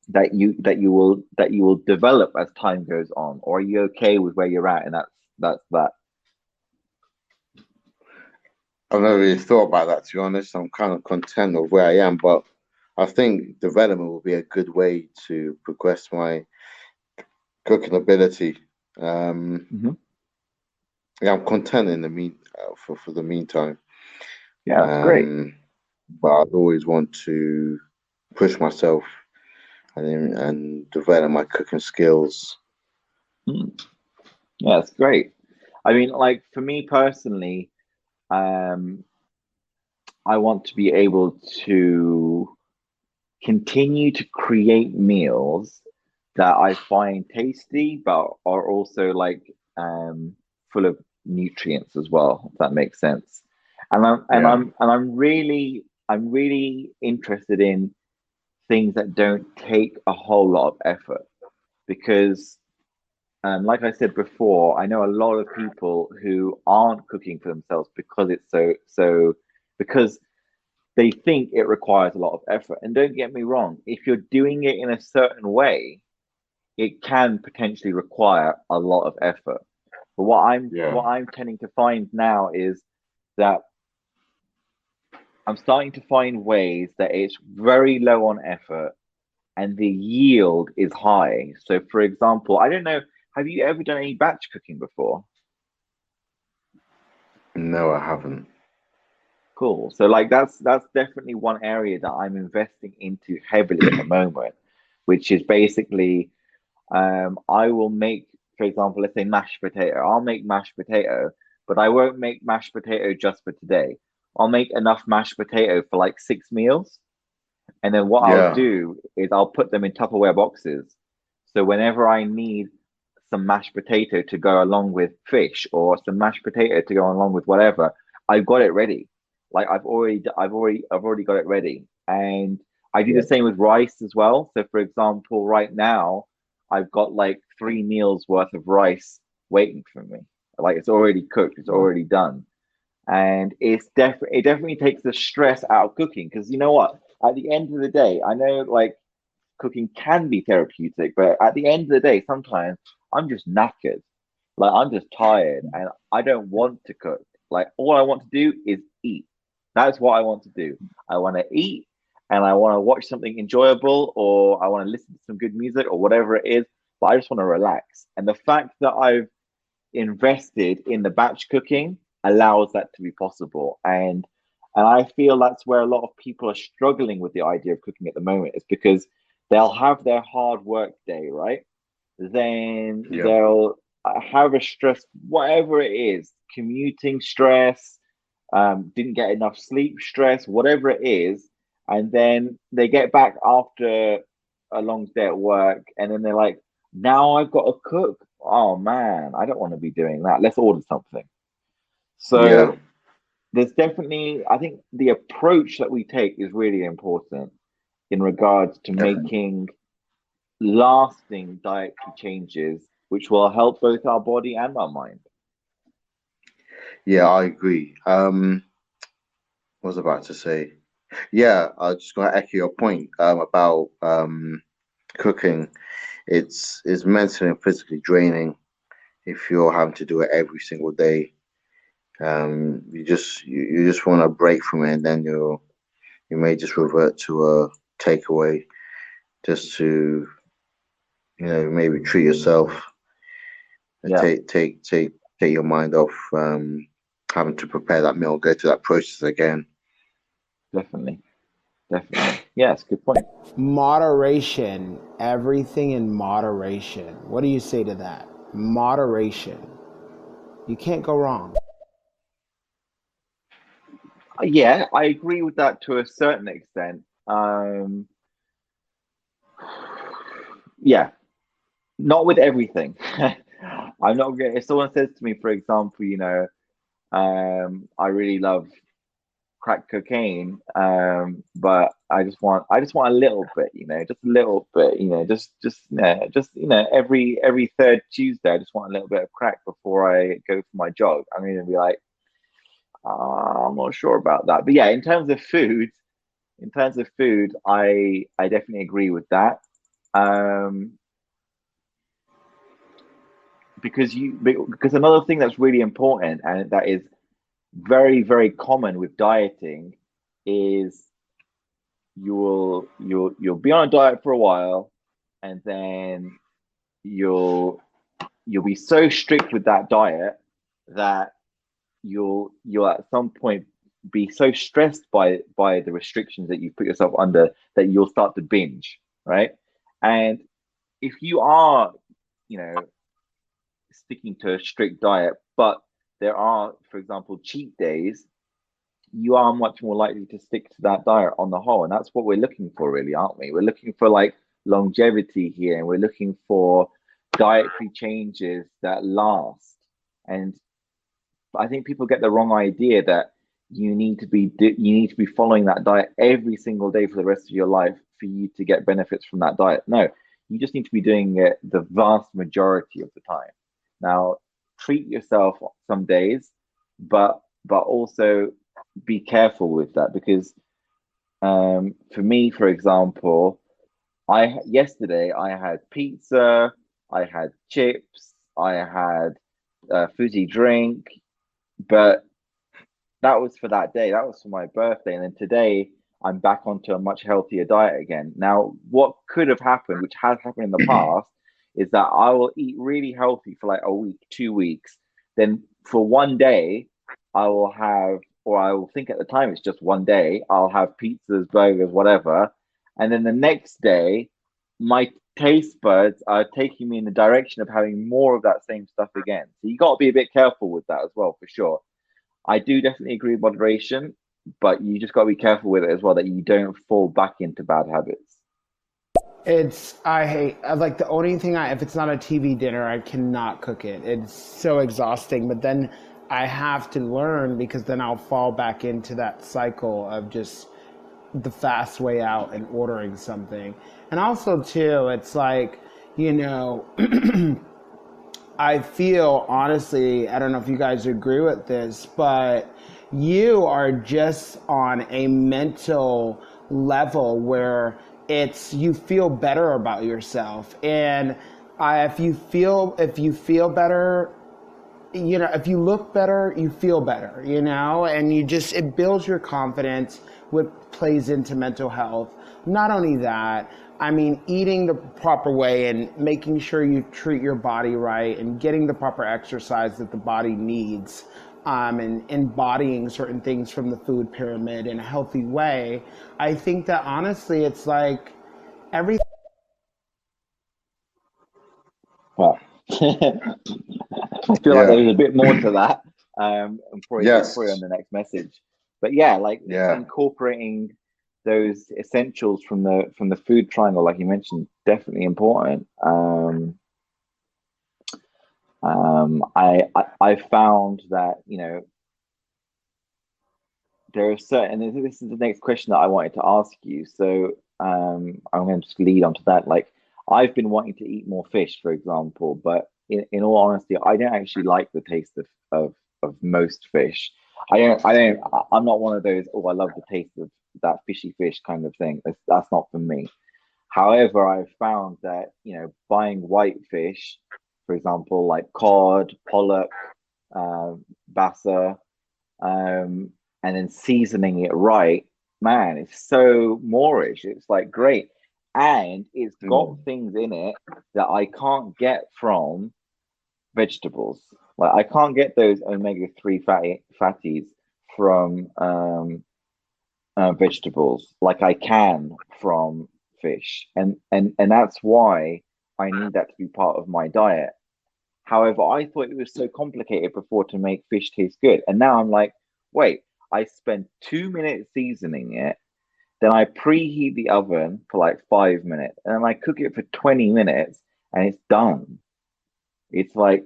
that you will develop as time goes on? Or are you okay with where you're at and that's that?
I've never really thought about that, to be honest. I'm kind of content with where I am, but I think development will be a good way to progress my cooking ability.
Mhm.
Yeah, I'm content in the for the meantime.
Yeah, that's great.
But I'd always want to push myself and develop my cooking skills.
Mm. Yeah, that's great. I mean, like for me personally, um, I want to be able to continue to create meals that I find tasty, but are also like full of nutrients as well, if that makes sense.
Yeah,
I'm really interested in things that don't take a whole lot of effort because like I said before, I know a lot of people who aren't cooking for themselves because it's because they think it requires a lot of effort. And don't get me wrong, if you're doing it in a certain way, it can potentially require a lot of effort. But
yeah,
what I'm tending to find now is that I'm starting to find ways that it's very low on effort and the yield is high. So for example, I don't know, have you ever done any batch cooking before?
no, I haven't.
Cool. So like that's definitely one area that I'm investing into heavily at the moment, which is basically I will make, for example, let's say mashed potato. I'll make mashed potato, but I won't make mashed potato just for today. I'll make enough mashed potato for like 6 meals. And then what I'll
Yeah,
do is I'll put them in Tupperware boxes. So whenever I need some mashed potato to go along with fish or some mashed potato to go along with whatever, I've got it ready. Like I've already got it ready. And I do the
yeah,
same with rice as well. So for example, right now I've got like 3 meals worth of rice waiting for me. Like it's already cooked, it's
yeah,
already done. And it definitely takes the stress out of cooking because you know what? At the end of the day, I know like cooking can be therapeutic, but at the end of the day, sometimes I'm just knackered. Like I'm just tired and I don't want to cook. Like all I want to do is eat. That's what I want to do. I want to eat and I want to watch something enjoyable or I want to listen to some good music or whatever it is, but I just want to relax. And the fact that I've invested in the batch cooking allows that to be possible. And I feel that's where a lot of people are struggling with the idea of cooking at the moment, is because they'll have their hard work day, right? Then
yeah,
they'll have a stress, whatever it is, commuting stress, didn't get enough sleep stress, whatever it is, and then they get back after a long day at work, and then they're like, now I've got to cook. Oh man, I don't want to be doing that. Let's order something.
Yeah.
So there's definitely, I think the approach that we take is really important in regards to
Definitely.
making lasting dietary changes, which will help both our body and our mind.
Yeah, I agree. What was I about to say? Yeah, I was just going to echo your point about cooking. It's mentally and physically draining if you're having to do it every single day. You just want a break from it, and then you may just revert to a takeaway just to maybe treat yourself, and
Yeah,
take your mind off having to prepare that meal, go through that process again.
definitely. Definitely. Yes, good point.
Moderation. Everything in moderation. What do you say to that? Moderation. You can't go wrong.
Yeah, I agree with that to a certain extent. Yeah, not with everything. I'm not going if someone says to me, for example, I really love crack cocaine, but I just want a little bit, just a little bit, every third Tuesday, I just want a little bit of crack before I go for my jog. I'm going to be like, I'm not sure about that. But yeah, in terms of food, I definitely agree with that. Um, because another thing that's really important and that is very, very common with dieting is you'll be on a diet for a while, and then you'll be so strict with that diet that you'll at some point be so stressed by the restrictions that you put yourself under that you'll start to binge, right? And if you are, you know, sticking to a strict diet, but there are, for example, cheat days, you are much more likely to stick to that diet on the whole. And that's what we're looking for, really, aren't we? We're looking for like longevity here, and we're looking for dietary changes that last. And I think people get the wrong idea that you need to be following that diet every single day for the rest of your life for you to get benefits from that diet. No, you just need to be doing it the vast majority of the time. Now, treat yourself some days, but also be careful with that because for me, for example, I yesterday I had pizza, I had chips, I had a fizzy drink, but that was for that day. That was for my birthday. And then today I'm back onto a much healthier diet again. Now, what could have happened, which has happened in the past, is that I will eat really healthy for like a week, 2 weeks. Then for one day, I will have, or I will think at the time it's just one day, I'll have pizzas, burgers, whatever. And then the next day, my taste buds are taking me in the direction of having more of that same stuff again. So you got to be a bit careful with that as well, for sure. I do definitely agree with moderation, but you just got to be careful with it as well that you don't fall back into bad habits.
I hate, like the only thing if it's not a TV dinner, I cannot cook it. It's so exhausting. But then I have to learn because then I'll fall back into that cycle of just the fast way out and ordering something. And also, too, it's like, you know, I feel honestly, I don't know if you guys agree with this, but you are just on a mental level where you feel better about yourself. And if you feel better, if you look better, you feel better, and it builds your confidence, which plays into mental health. Not only that, I mean, eating the proper way and making sure you treat your body right and getting the proper exercise that the body needs, and embodying certain things from the food pyramid in a healthy way. I think that honestly, it's like everything.
Well, I feel like
Yeah.
there's a bit more to that. And probably
Yes.
on the next message. But yeah, like
Yeah.
incorporating those essentials from the food triangle, like you mentioned, definitely important. I found that, there are certain, and this is the next question that I wanted to ask you. So I'm going to just lead on to that. Like, I've been wanting to eat more fish, for example, but in all honesty, I don't actually like the taste of most fish. I'm not one of those, oh, I love the taste of that fishy fish kind of thing. That's not for me. However, I've found that, buying white fish, for example, like cod, pollock, bassa, and then seasoning it right, man, it's so Moorish. It's like great. And it's got things in it that I can't get from vegetables. Like, I can't get those omega-3 fatties from vegetables like I can from fish. And that's why I need that to be part of my diet. However, I thought it was so complicated before to make fish taste good. And now I'm like, wait, I spend 2 minutes seasoning it, then I preheat the oven for like 5 minutes, and then I cook it for 20 minutes and it's done. It's like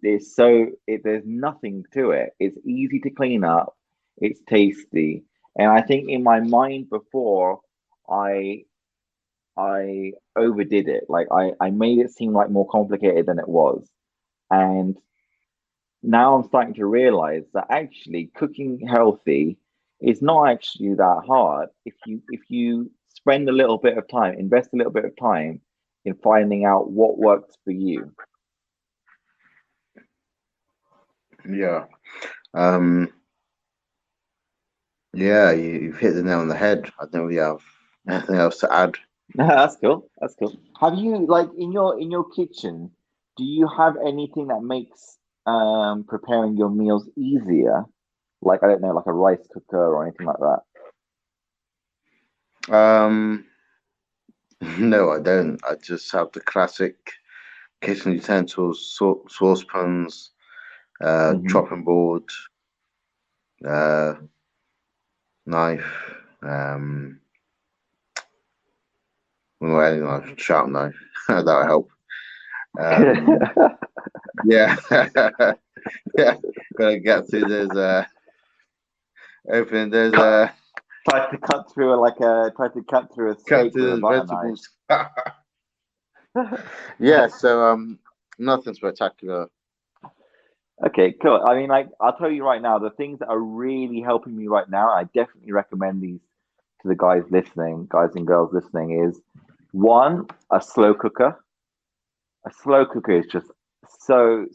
there's nothing to it. It's easy to clean up, it's tasty. And I think in my mind before, I I overdid it. Like, I made it seem like more complicated than it was. And now I'm starting to realize that actually cooking healthy is not actually that hard if you spend a little bit of time, invest a little bit of time in finding out what works for you.
Yeah. Um, yeah, you've hit the nail on the head. I don't really have anything else to add.
That's cool. That's cool. Have you, like, in your kitchen, do you have anything that makes preparing your meals easier? Like, I don't know, like a rice cooker or anything like that.
Um, no, I don't. I just have the classic kitchen utensils, saucepans,
Hmm.
chopping board, uh, knife, well, any knife, sharp knife. That'll help. Um, yeah, yeah. Gotta get through those. Opening those.
Try to cut through a
Cut
steak with a
through those
butter knife.
vegetables. Yeah. So nothing spectacular.
Okay, cool. I mean, like, I'll tell you right now, the things that are really helping me right now, I definitely recommend these to the guys and girls listening, is one, a slow cooker. A slow cooker is just so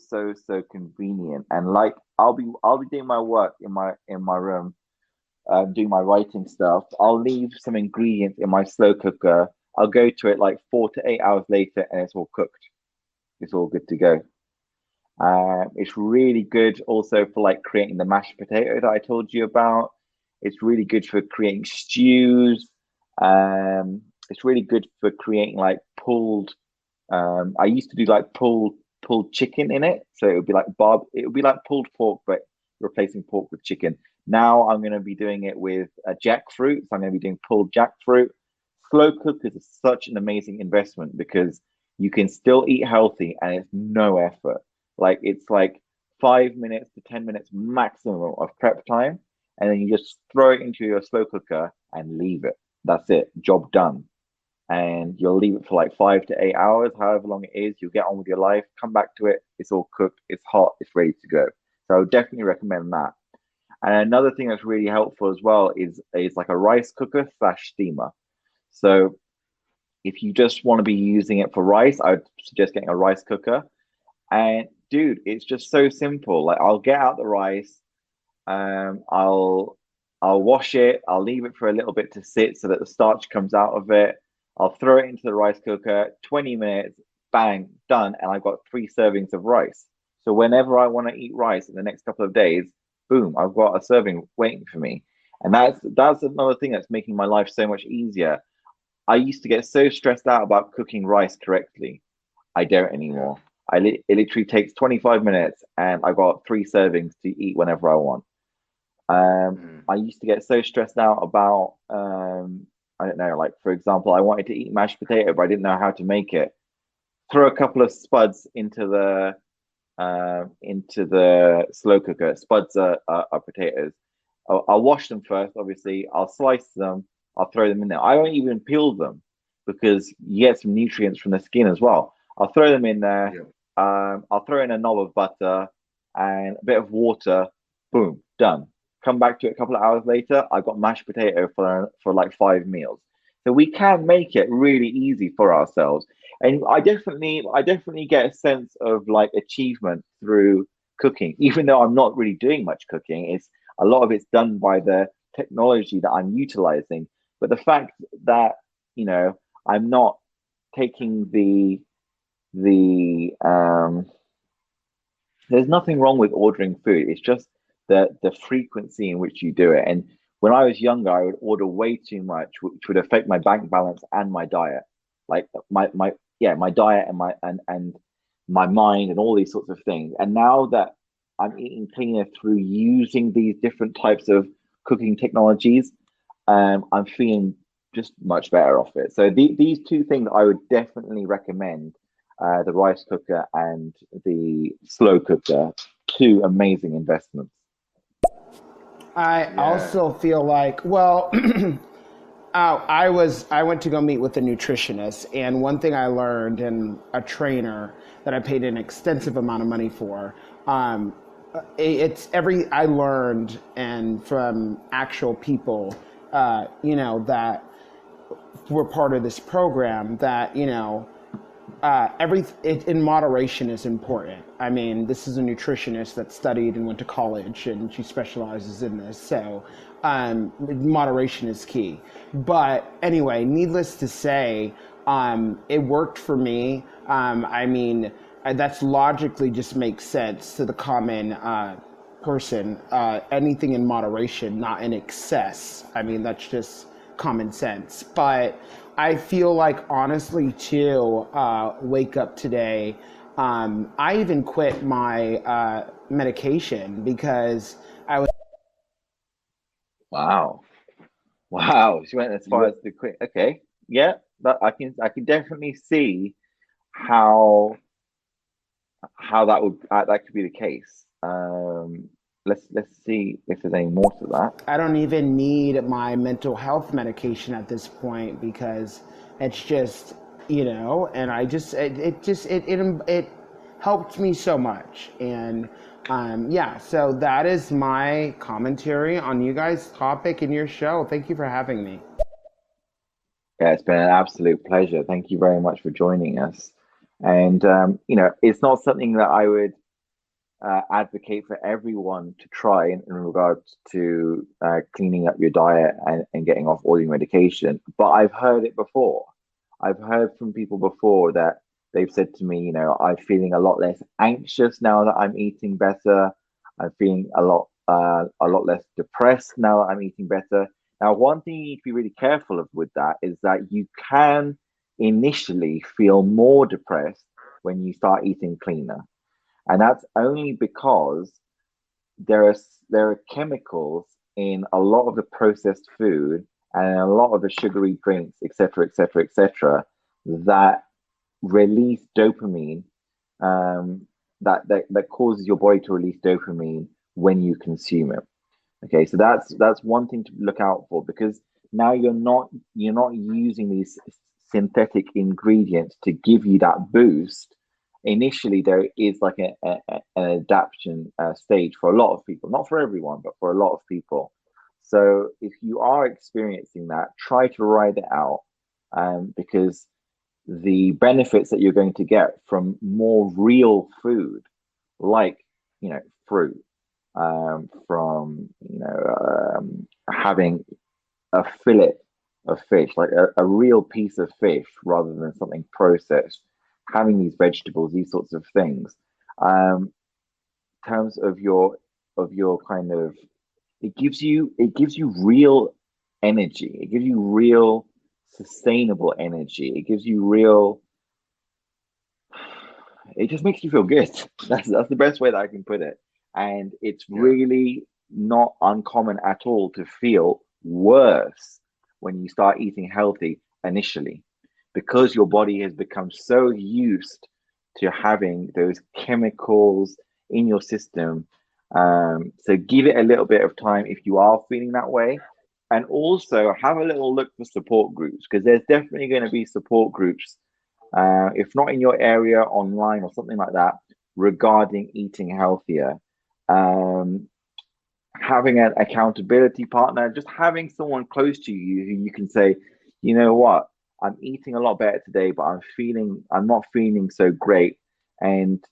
convenient. And like, I'll be doing my work in my room, doing my writing stuff. I'll leave some ingredients in my slow cooker. I'll go to it like 4 to 8 hours later, and it's all cooked. It's all good to go. It's really good also for like creating the mashed potato that I told you about. It's really good for creating stews. It's really good for creating like pulled. I used to do like pulled chicken in it, so it would be like It would be like pulled pork, but replacing pork with chicken. Now I'm going to be doing it with jackfruit. So I'm going to be doing pulled jackfruit. Slow cookers is such an amazing investment because you can still eat healthy and it's no effort. Like, it's like 5 minutes to 10 minutes maximum of prep time, and then you just throw it into your slow cooker and leave it. That's it, job done. And you'll leave it for like 5 to 8 hours, however long it is. You'll get on with your life, come back to it, it's all cooked, it's hot, it's ready to go. So I would definitely recommend that. And another thing that's really helpful as well is like a rice cooker slash steamer. So if you just want to be using it for rice, I would suggest getting a rice cooker. And dude, it's just so simple. Like, I'll get out the rice, um, I'll I'll wash it, I'll leave it for a little bit to sit so that the starch comes out of it. I'll throw it into the rice cooker, 20 minutes, bang, done, and I've got 3 servings of rice. So whenever I want to eat rice in the next couple of days, boom, I've got a serving waiting for me. And that's another thing that's making my life so much easier. I used to get so stressed out about cooking rice correctly. I don't anymore. It literally takes 25 minutes and I've got 3 servings to eat whenever I want. I used to get so stressed out about, I don't know, like for example, I wanted to eat mashed potato, but I didn't know how to make it. Throw a couple of spuds into the slow cooker. Spuds are potatoes. I'll wash them first, obviously. I'll slice them. I'll throw them in there. I won't even peel them because you get some nutrients from the skin as well. I'll throw them in there. I'll throw in a knob of butter and a bit of water. Boom, done. Come back to it a couple of hours later. I've got mashed potato for like 5 meals. So we can make it really easy for ourselves. And I definitely get a sense of like achievement through cooking, even though I'm not really doing much cooking. It's a lot of it's done by the technology that I'm utilizing. But the fact that, I'm not taking the there's nothing wrong with ordering food. It's just the frequency in which you do it. And when I was younger, I would order way too much, which would affect my bank balance and my diet. Like my diet and my mind and all these sorts of things. And now that I'm eating cleaner through using these different types of cooking technologies, I'm feeling just much better off it. So these two things I would definitely recommend, the rice cooker and the slow cooker, two amazing investments.
I also feel like, well, I went to go meet with a nutritionist, and one thing I learned, and a trainer that I paid an extensive amount of money for, I learned and from actual people, that were part of this program, that in moderation is important. I mean, this is a nutritionist that studied and went to college, and she specializes in this. So, moderation is key. But anyway, needless to say, it worked for me. I mean, that's logically just makes sense to the common person. Anything in moderation, not in excess. I mean, that's just common sense. But I feel like, honestly, too, wake up today. I even quit my medication because I was.
Wow. She went as far as the quit. Okay. Yeah, but I can definitely see how that could be the case. Let's see if there's any more to that.
I don't even need my mental health medication at this point because it's just, and I just, it helped me so much. And yeah, so that is my commentary on you guys' topic in your show. Thank you for having me.
Yeah, it's been an absolute pleasure. Thank you very much for joining us. And it's not something that I would advocate for everyone to try in regards to cleaning up your diet and getting off all your medication. But I've heard it before. I've heard from people before that they've said to me, I'm feeling a lot less anxious now that I'm eating better. I'm feeling a lot less depressed now that I'm eating better. Now, one thing you need to be really careful of with that is that you can initially feel more depressed when you start eating cleaner. And that's only because there are chemicals in a lot of the processed food and a lot of the sugary drinks, etc., etc., etc., that release dopamine, that causes your body to release dopamine when you consume it. Okay, so that's one thing to look out for, because now you're not using these synthetic ingredients to give you that boost. Initially, there is like an adaptation stage for a lot of people, not for everyone, but for a lot of people. So if you are experiencing that, try to ride it out, because the benefits that you're going to get from more real food, like fruit, from having a fillet of fish, like a real piece of fish rather than something processed, having these vegetables, these sorts of things, in terms of your kind of, it gives you real energy, it gives you real sustainable energy, it just makes you feel good. That's the best way that I can put it. And it's really not uncommon at all to feel worse when you start eating healthy initially, because your body has become so used to having those chemicals in your system. So give it a little bit of time if you are feeling that way. And also have a little look for support groups, because there's definitely going to be support groups, if not in your area, online or something like that, regarding eating healthier. Um, Having an accountability partner, just having someone close to you who you can say, you know what, I'm eating a lot better today, but I'm not feeling so great. And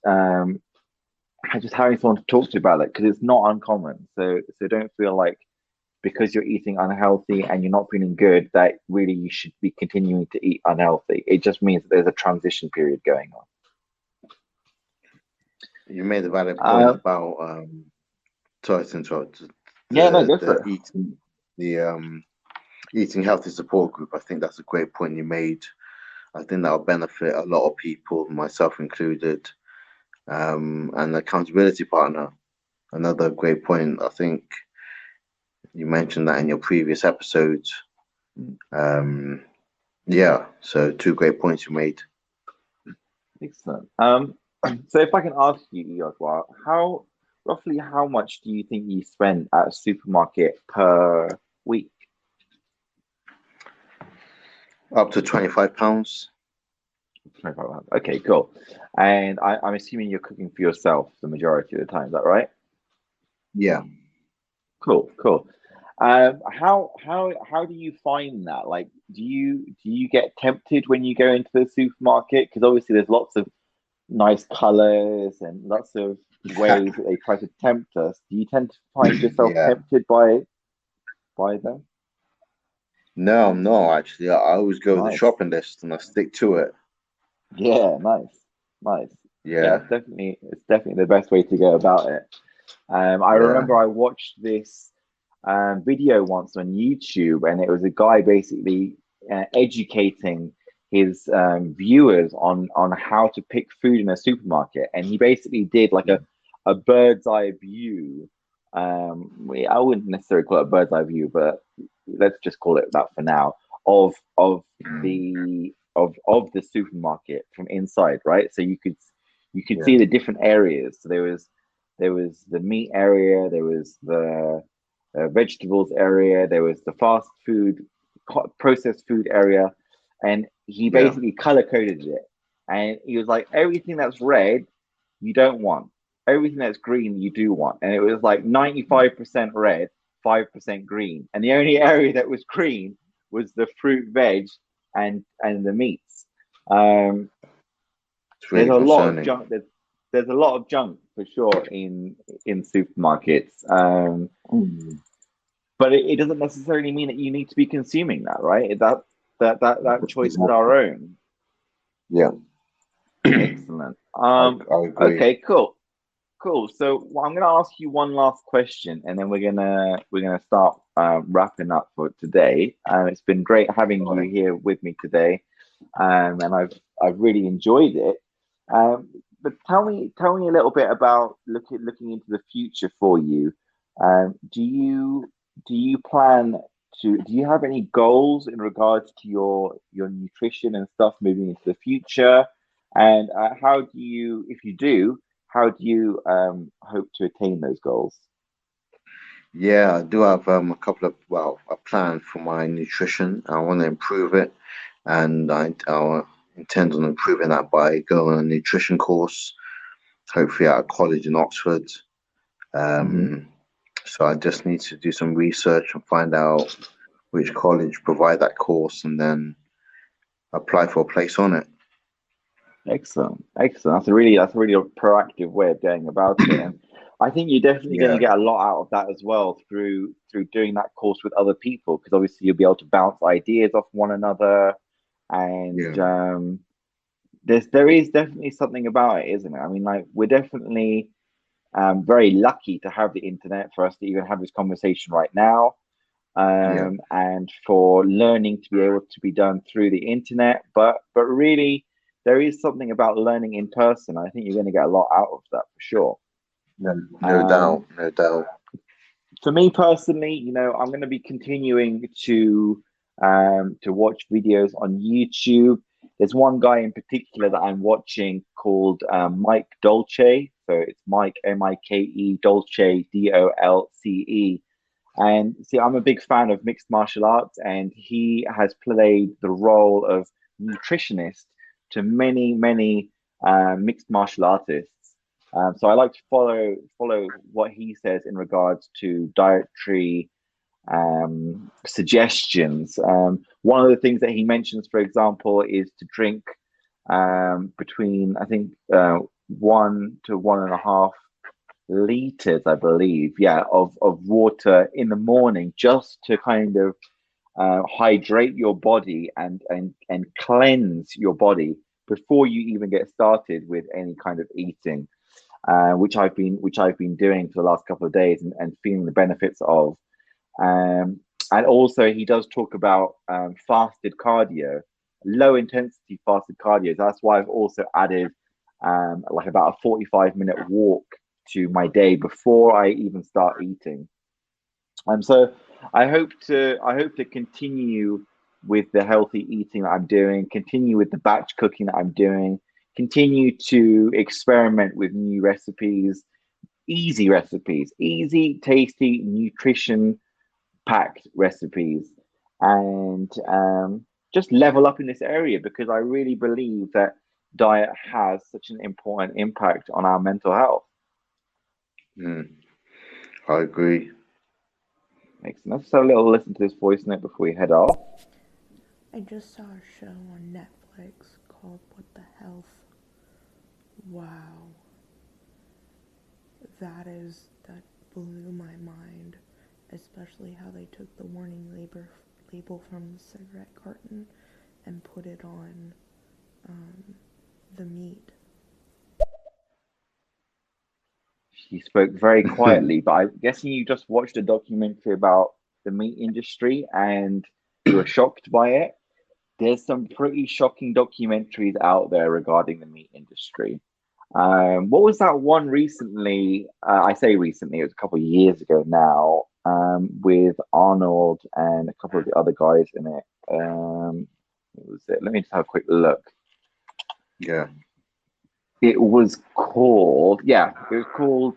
just having someone to talk to about that, because it's not uncommon. So don't feel like because you're eating unhealthy and you're not feeling good, that really you should be continuing to eat unhealthy. It just means that there's a transition period going on.
You made a valid point about sorry to interrupt.
Yeah, no, go for it.
Eating healthy support group. I think that's a great point you made. I think that'll benefit a lot of people, myself included. And accountability partner, another great point. I think you mentioned that in your previous episodes. Yeah, so two great points you made.
Excellent. So if I can ask you, Eodwar, roughly how much do you think you spend at a supermarket per week?
Up to £25.
25 pounds. Okay, cool. And I'm assuming you're cooking for yourself the majority of the time. Is that right?
Yeah.
Cool. How do you find that? Like, do you get tempted when you go into the supermarket? Because obviously there's lots of nice colors and lots of ways that they try to tempt us. Do you tend to find yourself tempted by them?
No, I'm not actually. I always go with the
Nice.
shopping list and I stick to it.
Yeah, nice.
Yeah.
It's definitely the best way to go about it. I remember I watched this video once on YouTube, and it was a guy basically educating his viewers on how to pick food in a supermarket, and he basically did like a bird's eye view. I wouldn't necessarily call it a bird's eye view, but let's just call it that for now, of the supermarket from inside, right? So you could see the different areas. So there was the meat area, there was the vegetables area, there was the fast food, processed food area, and he basically color coded it. And he was like, everything that's red, you don't want. Everything that's green, you do want. And it was like 95% red, 5% green. And the only area that was green was the fruit, veg, and the meats.
It's really
There's a lot of
concerning.
junk. There's a lot of junk for sure in supermarkets. But it doesn't necessarily mean that you need to be consuming that, right? That choice is our own.
Yeah.
Excellent.
I agree.
Okay, cool. So I'm gonna ask you one last question, and then we're gonna start wrapping up for today. It's been great having you here with me today, and I've really enjoyed it. But tell me a little bit about looking into the future for you. Do you plan to? Do you have any goals in regards to your nutrition and stuff moving into the future? And how do you, if you do, how do you hope to attain those goals?
Yeah, I do have a plan for my nutrition. I want to improve it, and I intend on improving that by going on a nutrition course, hopefully at a college in Oxford. So I just need to do some research and find out which college provide that course, and then apply for a place on it.
Excellent. That's a really proactive way of going about it, and I think you're definitely going to get a lot out of that as well through doing that course with other people, because obviously you'll be able to bounce ideas off one another, and there is definitely something about it, isn't it? I mean, like, we're definitely very lucky to have the internet for us to even have this conversation right now, and for learning to be able to be done through the internet, but really there is something about learning in person. I think you're going to get a lot out of that for sure.
No doubt.
For me personally, I'm going to be continuing to watch videos on YouTube. There's one guy in particular that I'm watching called Mike Dolce. So it's Mike Mike Dolce Dolce. And see, I'm a big fan of mixed martial arts, and he has played the role of nutritionist to many, many mixed martial artists. So I like to follow what he says in regards to dietary suggestions. One of the things that he mentions, for example, is to drink between, I think, 1 to 1.5 liters, I believe, of water in the morning, just to kind of hydrate your body and cleanse your body before you even get started with any kind of eating, which I've been doing for the last couple of days and feeling the benefits of. And also he does talk about fasted cardio, low intensity fasted cardio. That's why I've also added like about a 45-minute walk to my day before I even start eating. So I hope to continue with the healthy eating that I'm doing, continue with the batch cooking that I'm doing, continue to experiment with new recipes, easy, tasty, nutrition packed recipes, and just level up in this area, because I really believe that diet has such an important impact on our mental health.
I agree.
Excellent. Let's have a little listen to this voice note before we head off.
I just saw a show on Netflix called What the Health. Wow. That blew my mind, especially how they took the warning label from the cigarette carton and put it on the meat.
She spoke very quietly, but I'm guessing you just watched a documentary about the meat industry and you were shocked by it. There's some pretty shocking documentaries out there regarding the meat industry. What was that one recently? I say recently, it was a couple of years ago now, with Arnold and a couple of the other guys in it. What was it? Let me just have a quick look.
Yeah.
It was called The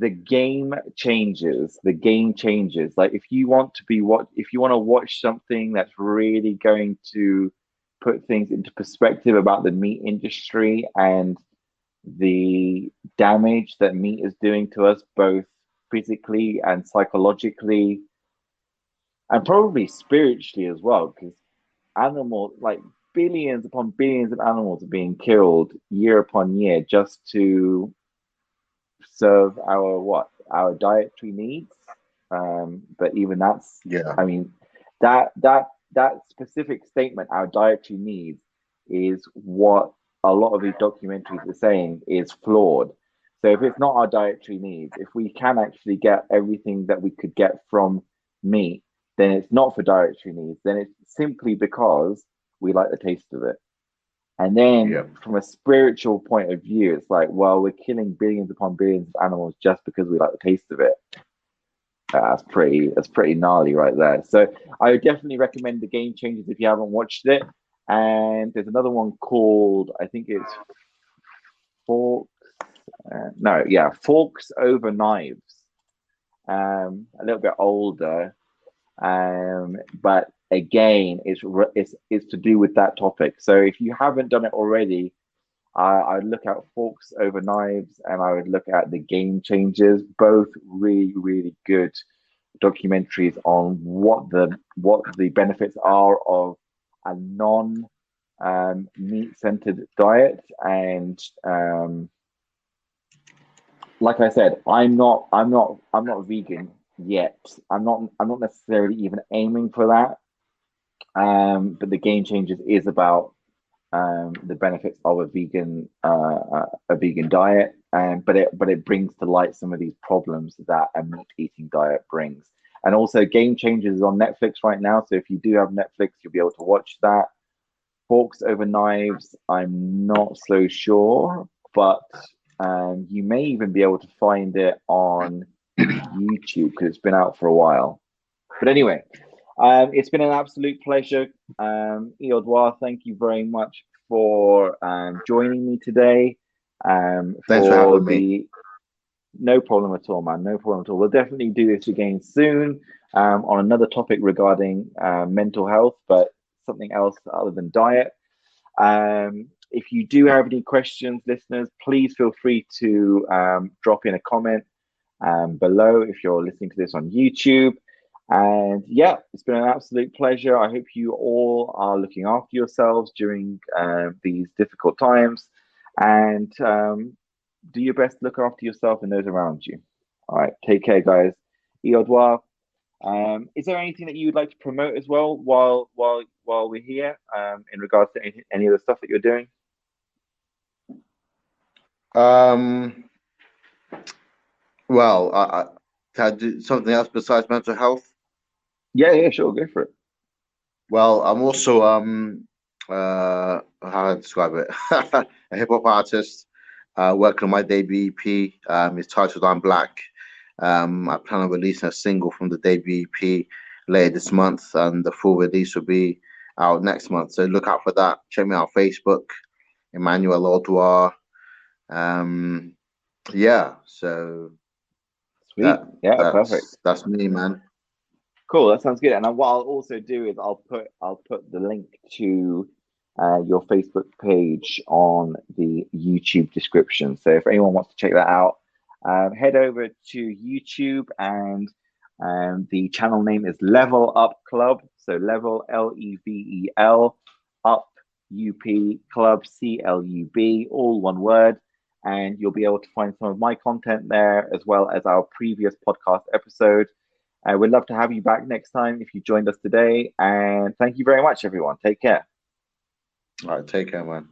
Game Changers. The Game Changers. Like, if you want to watch something that's really going to put things into perspective about the meat industry and the damage that meat is doing to us, both physically and psychologically, and probably spiritually as well, because animals, like billions upon billions of animals, are being killed year upon year just to serve our dietary needs. But even that's, I mean, that specific statement, our dietary needs, is what a lot of these documentaries are saying is flawed. So if it's not our dietary needs, if we can actually get everything that we could get from meat, then it's not for dietary needs. Then it's simply because we like the taste of it. And then from a spiritual point of view, it's like, well, we're killing billions upon billions of animals just because we like the taste of it. That's pretty gnarly right there. So I would definitely recommend The Game Changers if you haven't watched it. And there's another one called, I think it's Forks Over Knives. A little bit older, but again, it's to do with that topic. So if you haven't done it already, I would look at Forks Over Knives, and I would look at The Game Changers. Both really, really good documentaries on what the benefits are of a non meat centered diet. And like I said, I'm not vegan yet. I'm not necessarily even aiming for that. But The Game Changers is about the benefits of a vegan diet, but it brings to light some of these problems that a meat eating diet brings. And also, Game Changers is on Netflix right now, so if you do have Netflix, you'll be able to watch that. Forks Over Knives, I'm not so sure, but you may even be able to find it on YouTube because it's been out for a while. But anyway, it's been an absolute pleasure. Eodwar, thank you very much for joining me today.
Thanks for having me.
No problem at all, man. No problem at all. We'll definitely do this again soon on another topic regarding mental health, but something else other than diet. If you do have any questions, listeners, please feel free to drop in a comment below if you're listening to this on YouTube. And yeah, it's been an absolute pleasure. I hope you all are looking after yourselves during these difficult times, and do your best to look after yourself and those around you. All right, take care, guys. Eodwar, is there anything that you would like to promote as well while we're here in regards to any of the stuff that you're doing?
Well, can I do something else besides mental health?
Yeah, sure, go for it.
Well, I'm also how do I describe it? A hip hop artist, working on my debut EP. It's titled "I'm Black." I plan on releasing a single from the debut EP later this month, and the full release will be out next month. So look out for that. Check me out on Facebook, Emmanuel Eodwar. Yeah, so
Sweet. Perfect.
That's me, man.
Cool, that sounds good. And what I'll also do is I'll put the link to your Facebook page on the YouTube description. So if anyone wants to check that out, head over to YouTube, and the channel name is LevelUp Club. So Level LEVEL Up UP Club CLUB, all one word. And you'll be able to find some of my content there, as well as our previous podcast episode. We'd love to have you back next time if you joined us today. And thank you very much, everyone. Take care.
All right, take care, man.